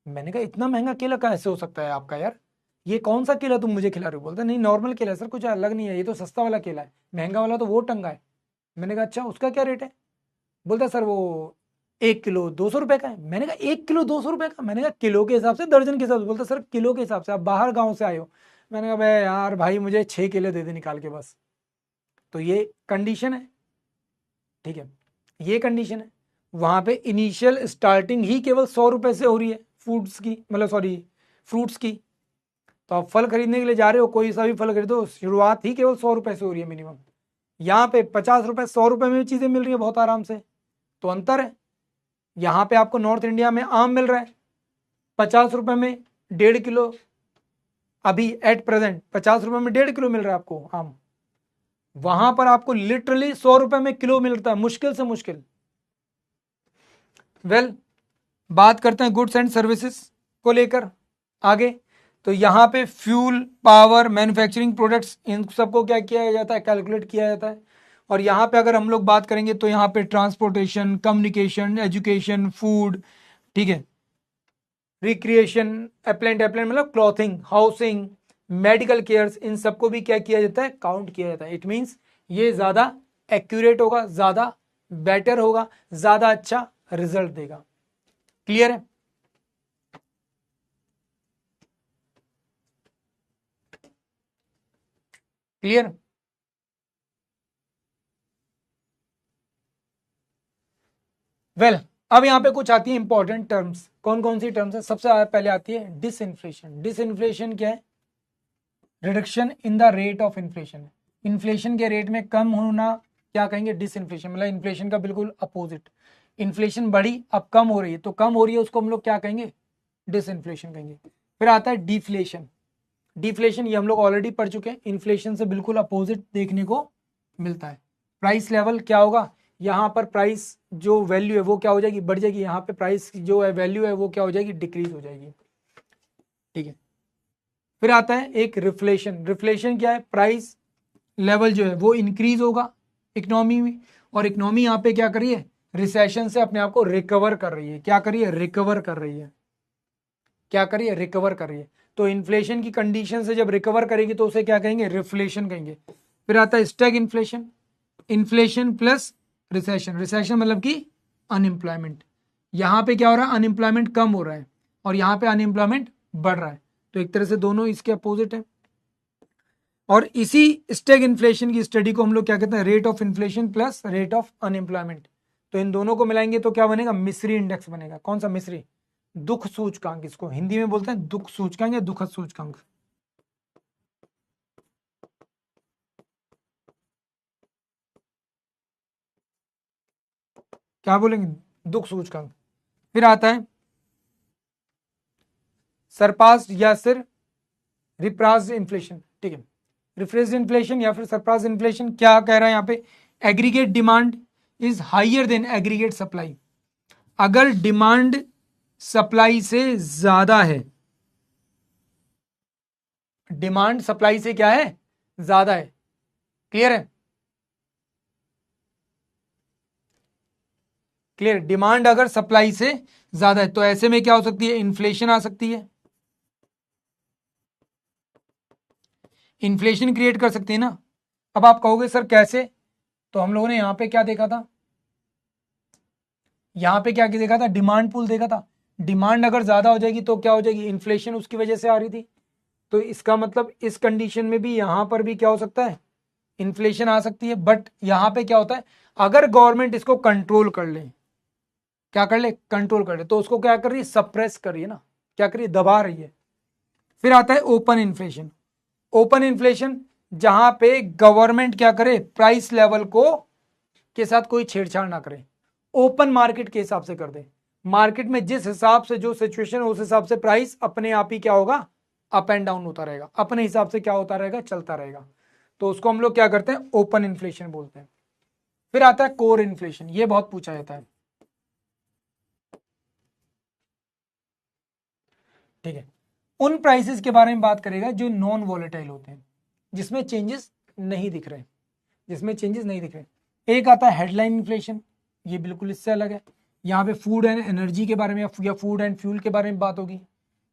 मैंने कहा इतना महंगा केला कैसे हो सकता है आपका यार, ये कौन सा केला तुम मुझे खिला रहे हो। बोलता नहीं नॉर्मल केला है सर, कुछ अलग नहीं है, ये तो सस्ता वाला केला है, महंगा वाला तो वो टंगा है। मैंने कहा अच्छा उसका क्या रेट है। बोलता सर वो 1 किलो 200 रुपये का है। मैंने कहा 1 किलो 200 रुपये का। मैंने कहा किलो के हिसाब से, दर्जन के हिसाब से। बोलता सर किलो के हिसाब से, आप बाहर गाँव से आए हो। मैंने कहा भाई यार भाई मुझे 6 केले दे दे निकाल के बस। तो ये कंडीशन है, ठीक है, ये कंडीशन है। वहां पे इनिशियल स्टार्टिंग ही केवल 100 रुपए से हो रही है फूड्स की, मतलब सॉरी फ्रूट्स की। तो आप फल खरीदने के लिए जा रहे हो, कोई सा भी फल खरीदो, शुरुआत ही केवल 100 रुपए से हो रही है मिनिमम। यहाँ पे 50 रुपए 100 रुपए में भी चीजें मिल रही है बहुत आराम से। तो अंतर है, यहाँ पे आपको नॉर्थ इंडिया में आम मिल रहा है 50 रुपए में 1.5 किलो, अभी एट प्रेजेंट 50 रुपए में 1.5 किलो मिल रहा है आपको आम। वहां पर आपको लिटरली 100 रुपए में किलो मिलता है, मुश्किल से मुश्किल। वेल, बात करते हैं गुड्स एंड सर्विसेज को लेकर आगे। तो यहाँ पे फ्यूल, पावर, मैन्युफैक्चरिंग प्रोडक्ट्स, इन सबको क्या किया जाता है, कैलकुलेट किया जाता है। और यहाँ पे अगर हम लोग बात करेंगे तो यहाँ पे ट्रांसपोर्टेशन, कम्युनिकेशन, एजुकेशन, फूड, ठीक है, रिक्रिएशन, एप्लेंट मतलब क्लॉथिंग, हाउसिंग, मेडिकल केयर्स, इन सबको भी क्या किया जाता है, काउंट किया जाता है। इट मीन्स ये ज़्यादा एक्यूरेट होगा, ज़्यादा बेटर होगा, ज़्यादा अच्छा रिजल्ट देगा। क्लियर है। क्लियर। वेल, अब यहाँ पे कुछ आती है इंपॉर्टेंट टर्म्स। कौन कौन सी टर्म्स है, सबसे पहले आती है डिसइन्फ्लेशन। डिसइन्फ्लेशन क्या है, reduction in the rate of inflation. Inflation के रेट में कम होना क्या कहेंगे, डिसइन्फ्लेशन। मतलब इन्फ्लेशन का बिल्कुल अपोजिट, इन्फ्लेशन बढ़ी अब कम हो रही है, तो कम हो रही है उसको हम लोग क्या कहेंगे, डिसइन्फ्लेशन कहेंगे। फिर आता है डिफ्लेशन। डिफ्लेशन ये हम लोग ऑलरेडी पढ़ चुके हैं, इन्फ्लेशन से बिल्कुल अपोजिट देखने को मिलता है। प्राइस लेवल क्या होगा, यहाँ पर प्राइस जो वैल्यू है वो क्या हो जाएगी, बढ़ जाएगी। यहाँ पे प्राइस जो है वैल्यू है वो क्या हो जाएगी, डिक्रीज हो जाएगी, ठीक है। फिर आता है एक रिफ्लेशन। रिफ्लेशन क्या है, प्राइस लेवल जो है वो इंक्रीज होगा इकोनॉमी में, और इकोनॉमी यहाँ पे क्या कर रही है, रिसेशन से अपने आप को रिकवर कर रही है। क्या कर रही है, रिकवर कर रही है। क्या कर रही है, रिकवर कर रही है। तो इन्फ्लेशन की कंडीशन से जब रिकवर करेगी तो उसे क्या कहेंगे, रिफ्लेशन कहेंगे। फिर आता है Stag inflation. Inflation plus recession. Recession मतलब कि अनएम्प्लॉयमेंट। यहाँ पे क्या हो रहा है, अनएम्प्लॉयमेंट कम हो रहा है और यहाँ पे अनएम्प्लॉयमेंट बढ़ रहा है। तो एक तरह से दोनों इसके अपोजिट है। और इसी स्टैग इन्फ्लेशन की स्टडी को हम लोग क्या कहते हैं, rate of inflation plus rate of unemployment. तो इन दोनों को मिलाएंगे तो क्या बनेगा, मिस्री इंडेक्स बनेगा। कौन सा मिस्री, दुख सूचकांक, इसको हिंदी में बोलते हैं दुख सूचकांक या दुखद सूचकांक। क्या बोलेंगे, दुख सूचकांक। फिर आता है सरपास या फिर रिप्रास्ड इन्फ्लेशन। ठीक है, रिफ्रेस्ड इन्फ्लेशन या फिर सरपास इन्फ्लेशन क्या कह रहा है यहाँ पे, aggregate demand is higher than aggregate supply. अगर डिमांड सप्लाई से ज्यादा है, डिमांड सप्लाई से क्या है, ज्यादा है। क्लियर है, क्लियर। डिमांड अगर सप्लाई से ज्यादा है तो ऐसे में क्या हो सकती है, इन्फ्लेशन आ सकती है। इन्फ्लेशन क्रिएट कर सकती है ना। अब आप कहोगे सर कैसे, तो हम लोगों ने यहां पे क्या देखा था, यहां पे क्या देखा था, डिमांड पूल देखा था। डिमांड अगर ज्यादा हो जाएगी तो क्या हो जाएगी, इन्फ्लेशन उसकी वजह से आ रही थी। तो इसका मतलब इस कंडीशन में भी यहां पर भी क्या हो सकता है, इन्फ्लेशन आ सकती है। बट यहां पे क्या होता है, अगर गवर्नमेंट इसको कंट्रोल कर ले, क्या कर ले, कंट्रोल कर ले, तो उसको क्या कर रही है, सप्रेस कर रही है ना, क्या कर रही है, दबा रही है। फिर आता है ओपन इन्फ्लेशन। ओपन इन्फ्लेशन जहां पे गवर्नमेंट क्या करे, प्राइस लेवल को के साथ कोई छेड़छाड़ ना करे, ओपन मार्केट के हिसाब से कर दे। मार्केट में जिस हिसाब से जो सिचुएशन उस हिसाब से प्राइस अपने आप ही क्या होगा, अप एंड डाउन होता रहेगा, अपने हिसाब से क्या होता रहेगा, चलता रहेगा। तो उसको हम लोग क्या करते हैं, ओपन इन्फ्लेशन बोलते हैं। फिर आता है कोर इन्फ्लेशन, ये बहुत पूछा जाता है। ठीक है, उन प्राइसेस के बारे में बात करेगा जो नॉन वॉलेटाइल होते हैं, जिसमें चेंजेस नहीं दिख रहे, जिसमें चेंजेस नहीं दिख रहे। एक आता है हेडलाइन इन्फ्लेशन, ये बिल्कुल इससे अलग है। यहाँ पे फूड एंड एनर्जी के बारे में या फूड एंड फ्यूल के बारे में बात होगी,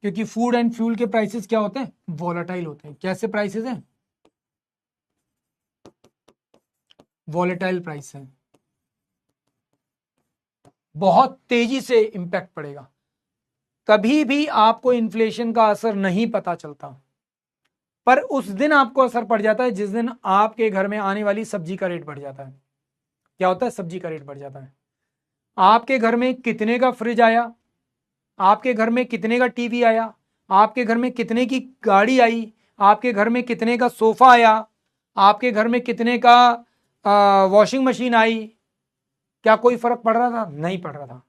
क्योंकि फूड एंड फ्यूल के प्राइसेस क्या होते हैं, वॉलेटाइल होते हैं। कैसे प्राइसेस हैं, वॉलेटाइल प्राइस है, बहुत तेजी से इंपैक्ट पड़ेगा। कभी भी आपको इन्फ्लेशन का असर नहीं पता चलता, पर उस दिन आपको असर पड़ जाता है जिस दिन आपके घर में आने वाली सब्जी का रेट बढ़ जाता है। क्या होता है, सब्जी का रेट बढ़ जाता है। आपके घर में कितने का फ्रिज आया, आपके घर में कितने का टीवी आया, आपके घर में कितने की गाड़ी आई, आपके घर में कितने का सोफा आया, आपके घर में कितने का वॉशिंग मशीन आई, क्या कोई फर्क पड़ रहा था, नहीं पड़ रहा था,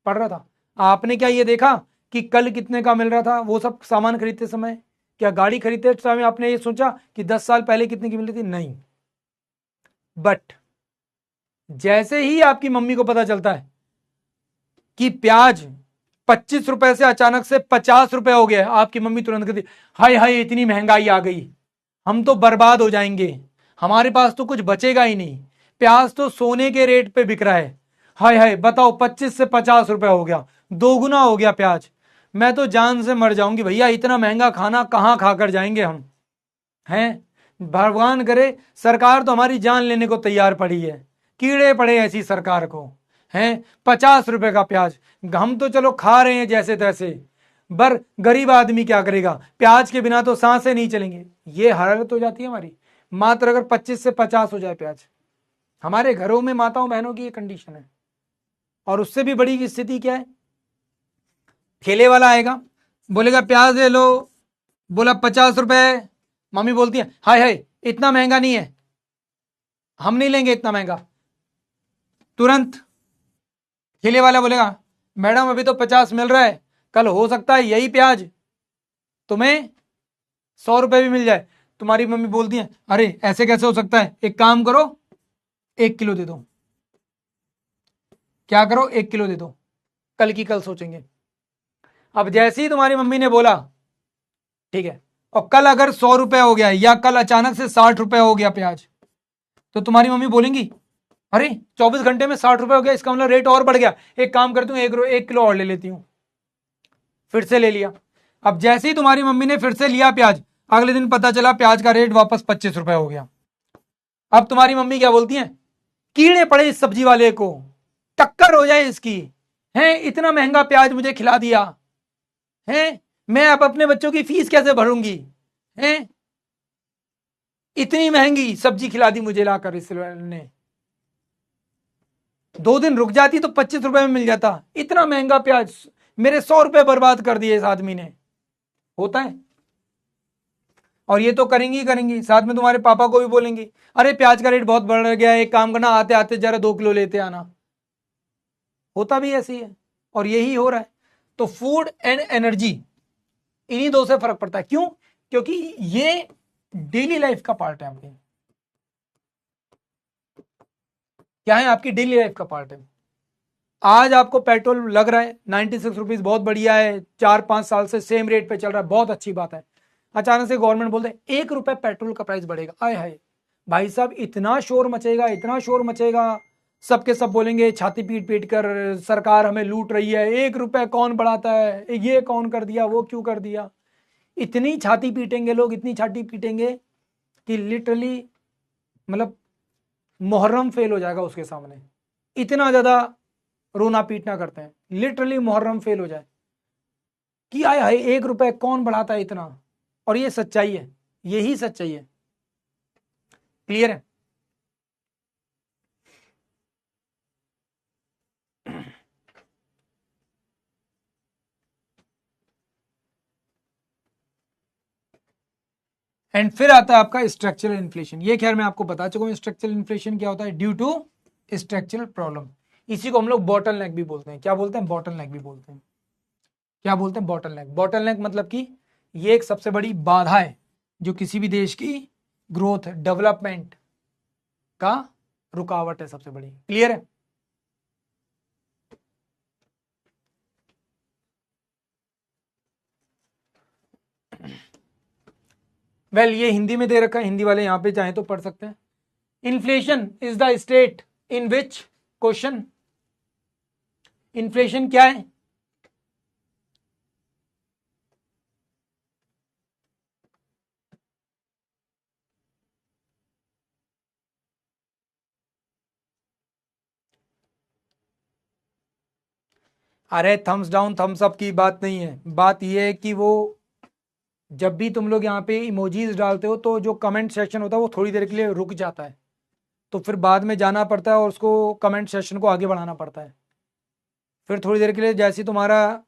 पड़ रहा था। आपने क्या ये देखा कि कल कितने का मिल रहा था वो सब सामान खरीदते समय, क्या गाड़ी खरीदते समय आपने ये सोचा कि 10 साल पहले कितने की मिल रही थी, नहीं। बट जैसे ही आपकी मम्मी को पता चलता है कि प्याज 25 रुपए से अचानक से 50 रुपए हो गया, आपकी मम्मी तुरंत कहती हाय हाय इतनी महंगाई आ गई, हम तो बर्बाद हो जाएंगे, हमारे पास तो कुछ बचेगा ही नहीं, प्याज तो सोने के रेट पे बिक रहा है, हाय हाय बताओ 25 से 50 रुपए हो गया, दोगुना हो गया प्याज, मैं तो जान से मर जाऊंगी भैया, इतना महंगा खाना कहाँ खाकर जाएंगे हम हैं। भगवान करे सरकार तो हमारी जान लेने को तैयार पड़ी है, कीड़े पड़े ऐसी सरकार को हैं। 50 रुपए का प्याज, हम तो चलो खा रहे हैं जैसे तैसे, पर गरीब आदमी क्या करेगा, प्याज के बिना तो सांसें नहीं चलेंगे। ये हालत हो जाती है हमारी, मात्र अगर 25 से 50 हो जाए प्याज। हमारे घरों में माताओं बहनों की ये कंडीशन है। और उससे भी बड़ी स्थिति क्या है, ठेले वाला आएगा बोलेगा प्याज ले लो, बोला 50 रुपए, मम्मी बोलती है हाय हाय इतना महंगा नहीं है, हम नहीं लेंगे इतना महंगा। तुरंत ठेले वाला बोलेगा मैडम अभी तो 50 मिल रहा है, कल हो सकता है यही प्याज तुम्हें 100 रुपए भी मिल जाए। तुम्हारी मम्मी बोलती है अरे ऐसे कैसे हो सकता है, एक काम करो 1 किलो दे दो, क्या करो 1 किलो दे दो, कल की कल सोचेंगे। अब जैसे ही तुम्हारी मम्मी ने बोला ठीक है, और कल अगर 100 रुपए हो गया या कल अचानक से 60 रुपए हो गया प्याज, तो तुम्हारी मम्मी बोलेंगी अरे 24 घंटे में 60 रुपए हो गया, इसका मतलब रेट और बढ़ गया, एक काम करती हूँ 1 किलो और ले लेती हूँ। फिर से ले लिया। अब जैसे ही तुम्हारी मम्मी ने फिर से लिया प्याज, अगले दिन पता चला प्याज का रेट वापस 25 रुपए हो गया। अब तुम्हारी मम्मी क्या बोलती है, कीड़े पड़े इस सब्जी वाले को, टक्कर हो जाए इसकी, हैं इतना महंगा प्याज मुझे खिला दिया है, मैं अब अपने बच्चों की फीस कैसे भरूंगी, हैं इतनी महंगी सब्जी खिला दी मुझे लाकर इस ने, 2 दिन रुक जाती तो 25 रुपए में मिल जाता, इतना महंगा प्याज, मेरे 100 रुपए बर्बाद कर दिए इस आदमी ने। होता है। और ये तो करेंगी ही करेंगी, साथ में तुम्हारे पापा को भी बोलेंगी, अरे प्याज का रेट बहुत बढ़ गया है, एक काम करना, आते आते जरा 2 किलो लेते आना। होता भी ऐसी है और यही हो रहा है। तो फूड एंड एनर्जी, इन्हीं दो से फर्क पड़ता है। क्यों? क्योंकि ये डेली लाइफ का पार्ट है आपके। क्या है? आपकी डेली लाइफ का पार्ट है। आज आपको पेट्रोल लग रहा है 96 रुपीज, बहुत बढ़िया है, 4-5 साल से सेम रेट पे चल रहा है, बहुत अच्छी बात है। अचानक से गवर्नमेंट बोलते हैं 1 रुपए पेट्रोल का प्राइस बढ़ेगा, आय हाय भाई साहब, इतना शोर मचेगा, इतना शोर मचेगा, सबके सब बोलेंगे छाती पीट पीट कर, सरकार हमें लूट रही है, 1 रुपए कौन बढ़ाता है, ये कौन कर दिया, वो क्यों कर दिया। इतनी छाती पीटेंगे लोग, इतनी छाती पीटेंगे कि लिटरली मतलब मुहर्रम फेल हो जाएगा उसके सामने। इतना ज्यादा रोना पीटना करते हैं, लिटरली मुहर्रम फेल हो जाए कि आए हाय 1 रुपए कौन बढ़ाता है इतना। और ये सच्चाई है, यही सच्चाई है। क्लियर है? एंड फिर आता है आपका स्ट्रक्चरल इन्फ्लेशन। ये खैर मैं आपको बता चुका हूं स्ट्रक्चरल इन्फ्लेशन क्या होता है, ड्यू टू स्ट्रक्चरल प्रॉब्लम। इसी को हम लोग बॉटल नेक भी बोलते हैं। क्या बोलते हैं? बॉटल नेक भी बोलते हैं। क्या बोलते हैं? बॉटल नेक। बॉटल नेक मतलब कि ये एक सबसे बड़ी बाधा है जो किसी भी देश की ग्रोथ, डेवलपमेंट का रुकावट है सबसे बड़ी। क्लियर है? वेल ये हिंदी में दे रखा है, हिंदी वाले यहां पे चाहें तो पढ़ सकते हैं। Inflation is the state in which, question, inflation क्या है? अरे थम्स डाउन थम्स अप की बात नहीं है, बात यह है कि वो जब भी तुम लोग यहाँ पे इमोजीज डालते हो तो जो कमेंट सेक्शन होता है वो थोड़ी देर के लिए रुक जाता है, तो फिर बाद में जाना पड़ता है और उसको कमेंट सेक्शन को आगे बढ़ाना पड़ता है। फिर थोड़ी देर के लिए जैसे ही तुम्हारा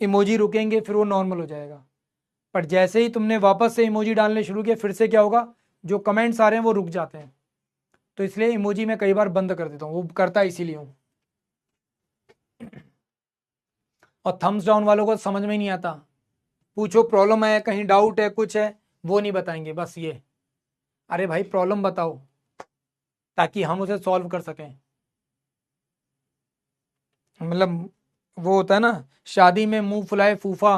इमोजी रुकेंगे फिर वो नॉर्मल हो जाएगा। पर जैसे ही तुमने वापस से इमोजी डालने शुरू किए फिर से क्या होगा, जो कमेंट्स आ रहे हैं वो रुक जाते हैं। तो इसलिए इमोजी मैं कई बार बंद कर देता हूँ, वो करता है इसीलिए हूँ। और थम्स डाउन वालों को समझ में नहीं आता, पूछो प्रॉब्लम है, कहीं डाउट है, कुछ है, वो नहीं बताएंगे, बस ये। अरे भाई प्रॉब्लम बताओ ताकि हम उसे सॉल्व कर सकें। मतलब वो होता है ना, शादी में मुंह फुलाए फूफा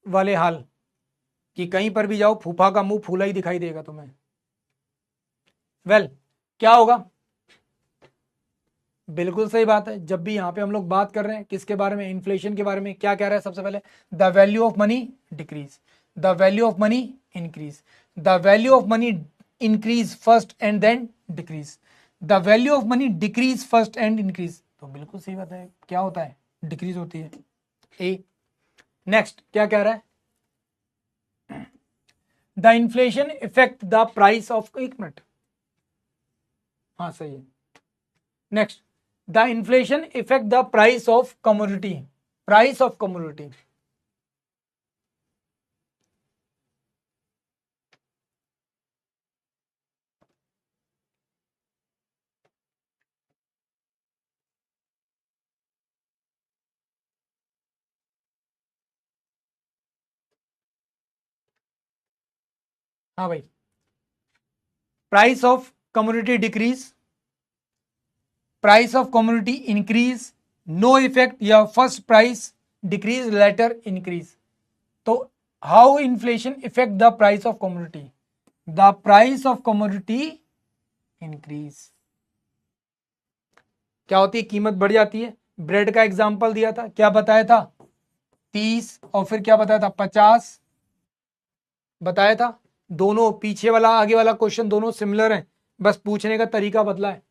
वाले हाल, कि कहीं पर भी जाओ फूफा का मुंह फूला ही दिखाई देगा तुम्हें। वेल क्या होगा? बिल्कुल सही बात है। जब भी यहाँ पे हम लोग बात कर रहे हैं किसके बारे में, इन्फ्लेशन के बारे में, क्या कह रहा है सबसे पहले? The value of money decrease, the value of money increase, the value of money increase first and then decrease, the value of money decrease first and increase. तो बिल्कुल सही बात है, क्या होता है? डिक्रीज होती है। ए नेक्स्ट क्या कह रहा है? The inflation effect the price of, एक मिनट, हाँ सही है। Next, the inflation effect the price of commodity, price of commodity. हाँ भाई, price of commodity decrease, price of commodity increase, no effect या first price decrease later increase. तो how inflation effect the price of commodity? The price of commodity increase. क्या होती है? कीमत बढ़ जाती है। ब्रेड का एग्जांपल दिया था, क्या बताया था? 30, और फिर क्या बताया था? 50 बताया था। दोनों पीछे वाला आगे वाला क्वेश्चन दोनों सिमिलर हैं, बस पूछने का तरीका बदला है।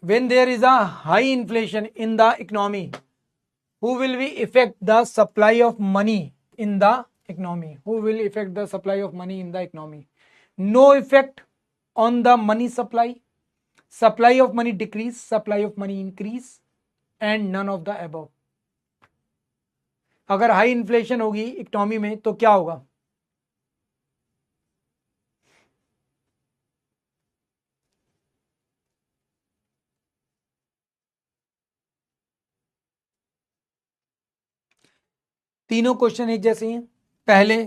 when there is a high inflation in the economy, who will be affect the supply of money in the economy? Who will affect the supply of money in the economy? No effect on the money supply. Supply of money decrease, supply of money increase, and none of the above. अगर हाई इन्फ्लेशन होगी इकोनॉमी में तो क्या होगा? तीनों क्वेश्चन एक जैसे हैं। पहले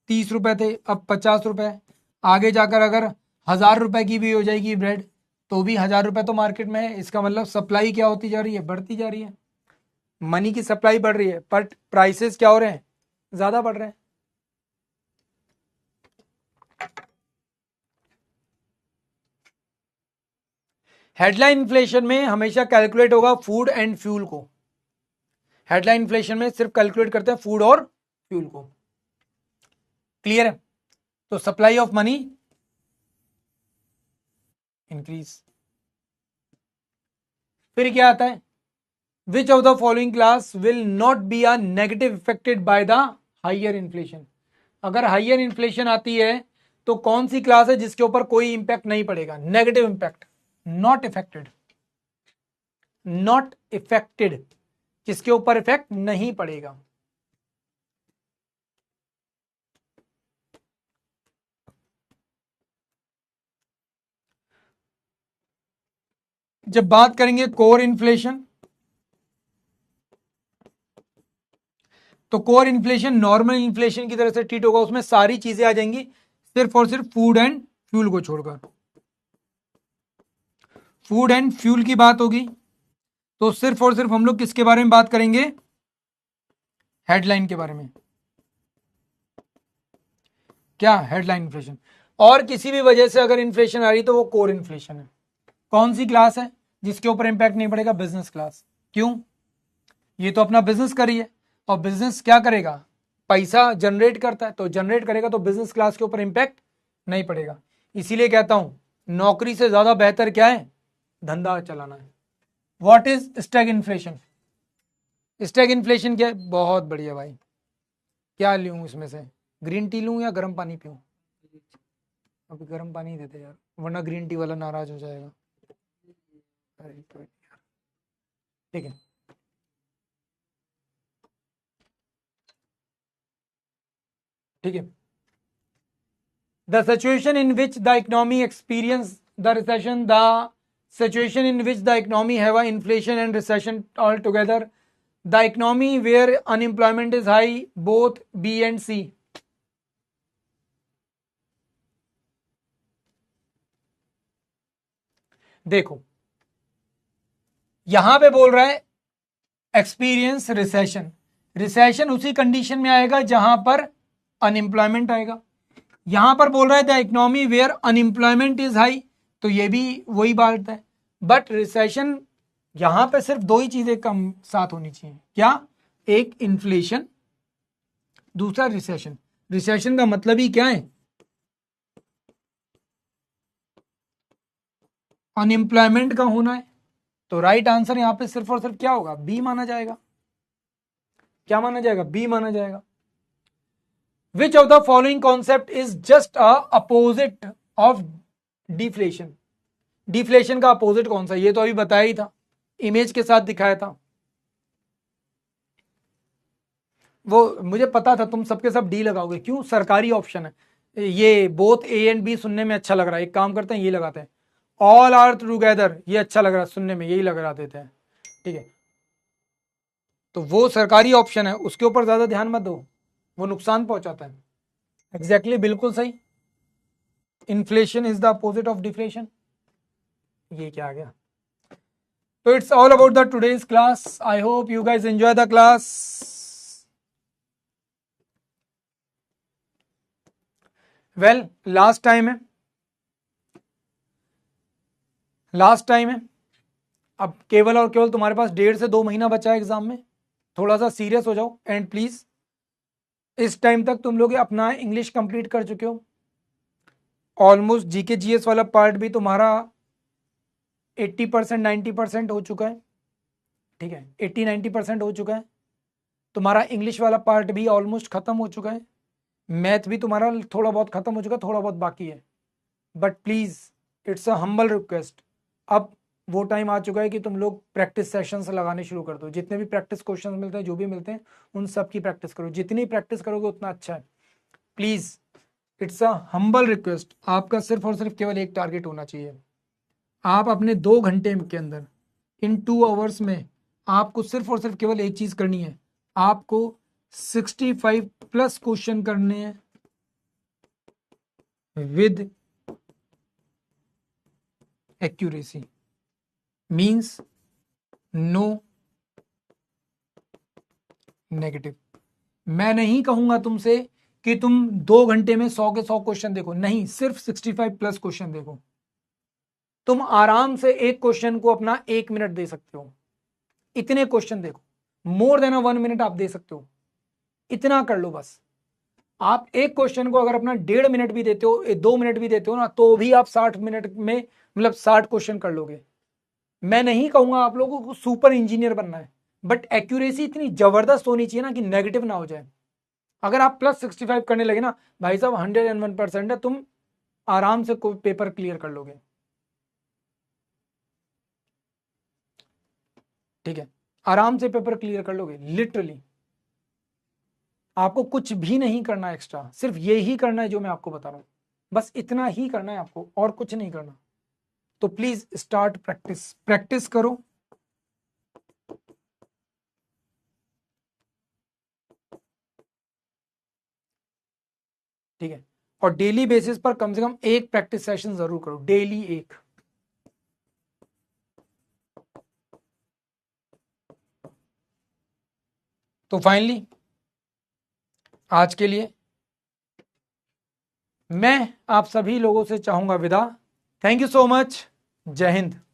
30 रुपए थे, अब 50 रुपए। आगे जाकर अगर 1000 रुपए की भी हो जाएगी ब्रेड तो भी 1000 रुपए तो मार्केट में है। इसका मतलब सप्लाई क्या होती जा रही है? बढ़ती जा रही है। मनी की सप्लाई बढ़ रही है बट प्राइसेस क्या हो रहे हैं? ज्यादा बढ़ रहे हैं। हेडलाइन इन्फ्लेशन में हमेशा कैलकुलेट होगा फूड एंड फ्यूल को। हेडलाइन इन्फ्लेशन में सिर्फ कैलकुलेट करते हैं फूड और फ्यूल को। क्लियर है? तो सप्लाई ऑफ मनी इंक्रीज। फिर क्या आता है? Which of the following class will not be a negative affected by the higher inflation? अगर हाइयर इन्फ्लेशन आती है तो कौन सी क्लास है जिसके ऊपर कोई इंपैक्ट नहीं पड़ेगा? Negative impact, not affected. Not affected, जिसके ऊपर इफेक्ट नहीं पड़ेगा। जब बात करेंगे कोर इन्फ्लेशन, तो कोर इन्फ्लेशन नॉर्मल इन्फ्लेशन की तरह से ट्रीट होगा। उसमें सारी चीजें आ जाएंगी सिर्फ और सिर्फ फूड एंड फ्यूल को छोड़कर। फूड एंड फ्यूल की बात होगी तो सिर्फ और सिर्फ हम लोग किसके बारे में बात करेंगे? हेडलाइन के बारे में। क्या? Headline inflation. और किसी भी वजह से अगर इन्फ्लेशन आ रही तो वो कोर इन्फ्लेशन है। कौन सी क्लास है जिसके ऊपर इंपैक्ट नहीं पड़ेगा? Business class. क्यों? ये तो अपना बिजनेस कर रही है और बिजनेस क्या करेगा? पैसा जनरेट करता है, तो जनरेट करेगा तो बिजनेस क्लास के ऊपर इंपैक्ट नहीं पड़ेगा। इसीलिए कहता हूं नौकरी से ज्यादा बेहतर क्या है? धंधा चलाना है। What is Stag inflation? Stag inflation क्या है? बहुत बढ़िया भाई। क्या लूं इसमें से? ग्रीन टी लूं या गर्म पानी पीऊं? अभी गर्म पानी देते यार, वरना ग्रीन टी वाला नाराज हो जाएगा। ठीक है, ठीक है। The situation in which the economy experience the recession, the situation in which the economy have a inflation and recession all together, the economy where unemployment is high, both B and C. देखो यहां पे बोल रहा है एक्सपीरियंस रिसेशन। रिसेशन उसी कंडीशन में आएगा जहां पर अनएम्प्लॉयमेंट आएगा। यहां पर बोल रहा है the economy where unemployment is high, तो ये भी वही बात है। बट रिसेशन यहां पे सिर्फ दो ही चीजें कम साथ होनी चाहिए। क्या? एक इन्फ्लेशन, दूसरा रिसेशन। रिसेशन का मतलब ही क्या है? अनएम्प्लॉयमेंट का होना है। तो राइट आंसर यहां पे सिर्फ और सिर्फ क्या होगा? बी माना जाएगा। क्या माना जाएगा? बी माना जाएगा। Which of the following concept is just a opposite of deflation? Deflation का अपोजिट कौन सा? ये तो अभी बताया ही था, इमेज के साथ दिखाया था। वो मुझे पता था तुम सबके सब डी लगाओगे। क्यों? सरकारी ऑप्शन है ये। बोथ ए एंड बी सुनने में अच्छा लग रहा है। एक काम करते हैं, ये लगाते हैं ऑल आर टुगेदर। ये अच्छा लग रहा है सुनने में, यही लगा देते हैं। ठीक है, तो वो सरकारी ऑप्शन है, उसके ऊपर ज्यादा ध्यान मत दो, वो नुकसान पहुंचाता है। एग्जैक्टली, बिल्कुल सही। Inflation is the opposite of deflation. ये क्या आ गया? तो it's all about the today's class. I hope you guys enjoy the class. Well, last time है, लास्ट टाइम है। अब केवल और केवल तुम्हारे पास 1.5 से 2 महीना बचा है एग्जाम में। थोड़ा सा सीरियस हो जाओ एंड प्लीज, इस टाइम तक तुम लोग अपना इंग्लिश कंप्लीट कर चुके हो। ऑलमोस्ट जीके जीएस वाला पार्ट भी तुम्हारा 80% 90% हो चुका है, ठीक है, 80-90% हो चुका है। तुम्हारा इंग्लिश वाला पार्ट भी ऑलमोस्ट खत्म हो चुका है, मैथ भी तुम्हारा थोड़ा बहुत खत्म हो चुका है, थोड़ा बहुत बाकी है। But please it's a humble request, अब वो टाइम आ चुका है कि तुम लोग प्रैक्टिस सेशंस लगाने शुरू कर दो। जितने भी प्रैक्टिस क्वेश्चंस मिलते हैं, जो भी मिलते हैं, उन सब की प्रैक्टिस करो। जितनी प्रैक्टिस करोगे उतना अच्छा है। Please it's a humble request, आपका सिर्फ और सिर्फ केवल एक टारगेट होना चाहिए। आप अपने 2 घंटे के अंदर, इन 2 आवर्स में, आपको सिर्फ और सिर्फ केवल एक चीज करनी है, आपको 65+ क्वेश्चन करने हैं with accuracy, means no negative. मैं नहीं कहूंगा तुमसे कि तुम 2 घंटे में 100 के 100 क्वेश्चन देखो, नहीं, सिर्फ 65+ क्वेश्चन देखो। तुम आराम से एक क्वेश्चन को अपना 1 मिनट दे सकते हो, इतने क्वेश्चन देखो। मोर देन 1 मिनट आप दे सकते हो, इतना कर लो बस। आप एक क्वेश्चन को अगर अपना 1.5 मिनट भी देते हो, 2 मिनट भी देते हो ना, तो भी आप 60 मिनट में, मतलब 60 क्वेश्चन कर लोगे। मैं नहीं कहूंगा आप लोगों को सुपर इंजीनियर बनना है, बट एक्यूरेसी इतनी जबरदस्त होनी चाहिए ना कि नेगेटिव ना हो जाए। अगर आप +65 करने लगे ना भाई साहब, 101% है, तुम आराम से पेपर क्लियर कर लोगे, ठीक है, आराम से पेपर क्लियर कर लोगे लिटरली। आपको कुछ भी नहीं करना एक्स्ट्रा, सिर्फ ये ही करना है जो मैं आपको बता रहा हूं, बस इतना ही करना है आपको, और कुछ नहीं करना। तो प्लीज स्टार्ट प्रैक्टिस, प्रैक्टिस करो। ठीक है, और डेली बेसिस पर कम से कम एक प्रैक्टिस सेशन जरूर करो, डेली एक। तो फाइनली आज के लिए मैं आप सभी लोगों से चाहूंगा विदा। Thank you so much. जय हिंद।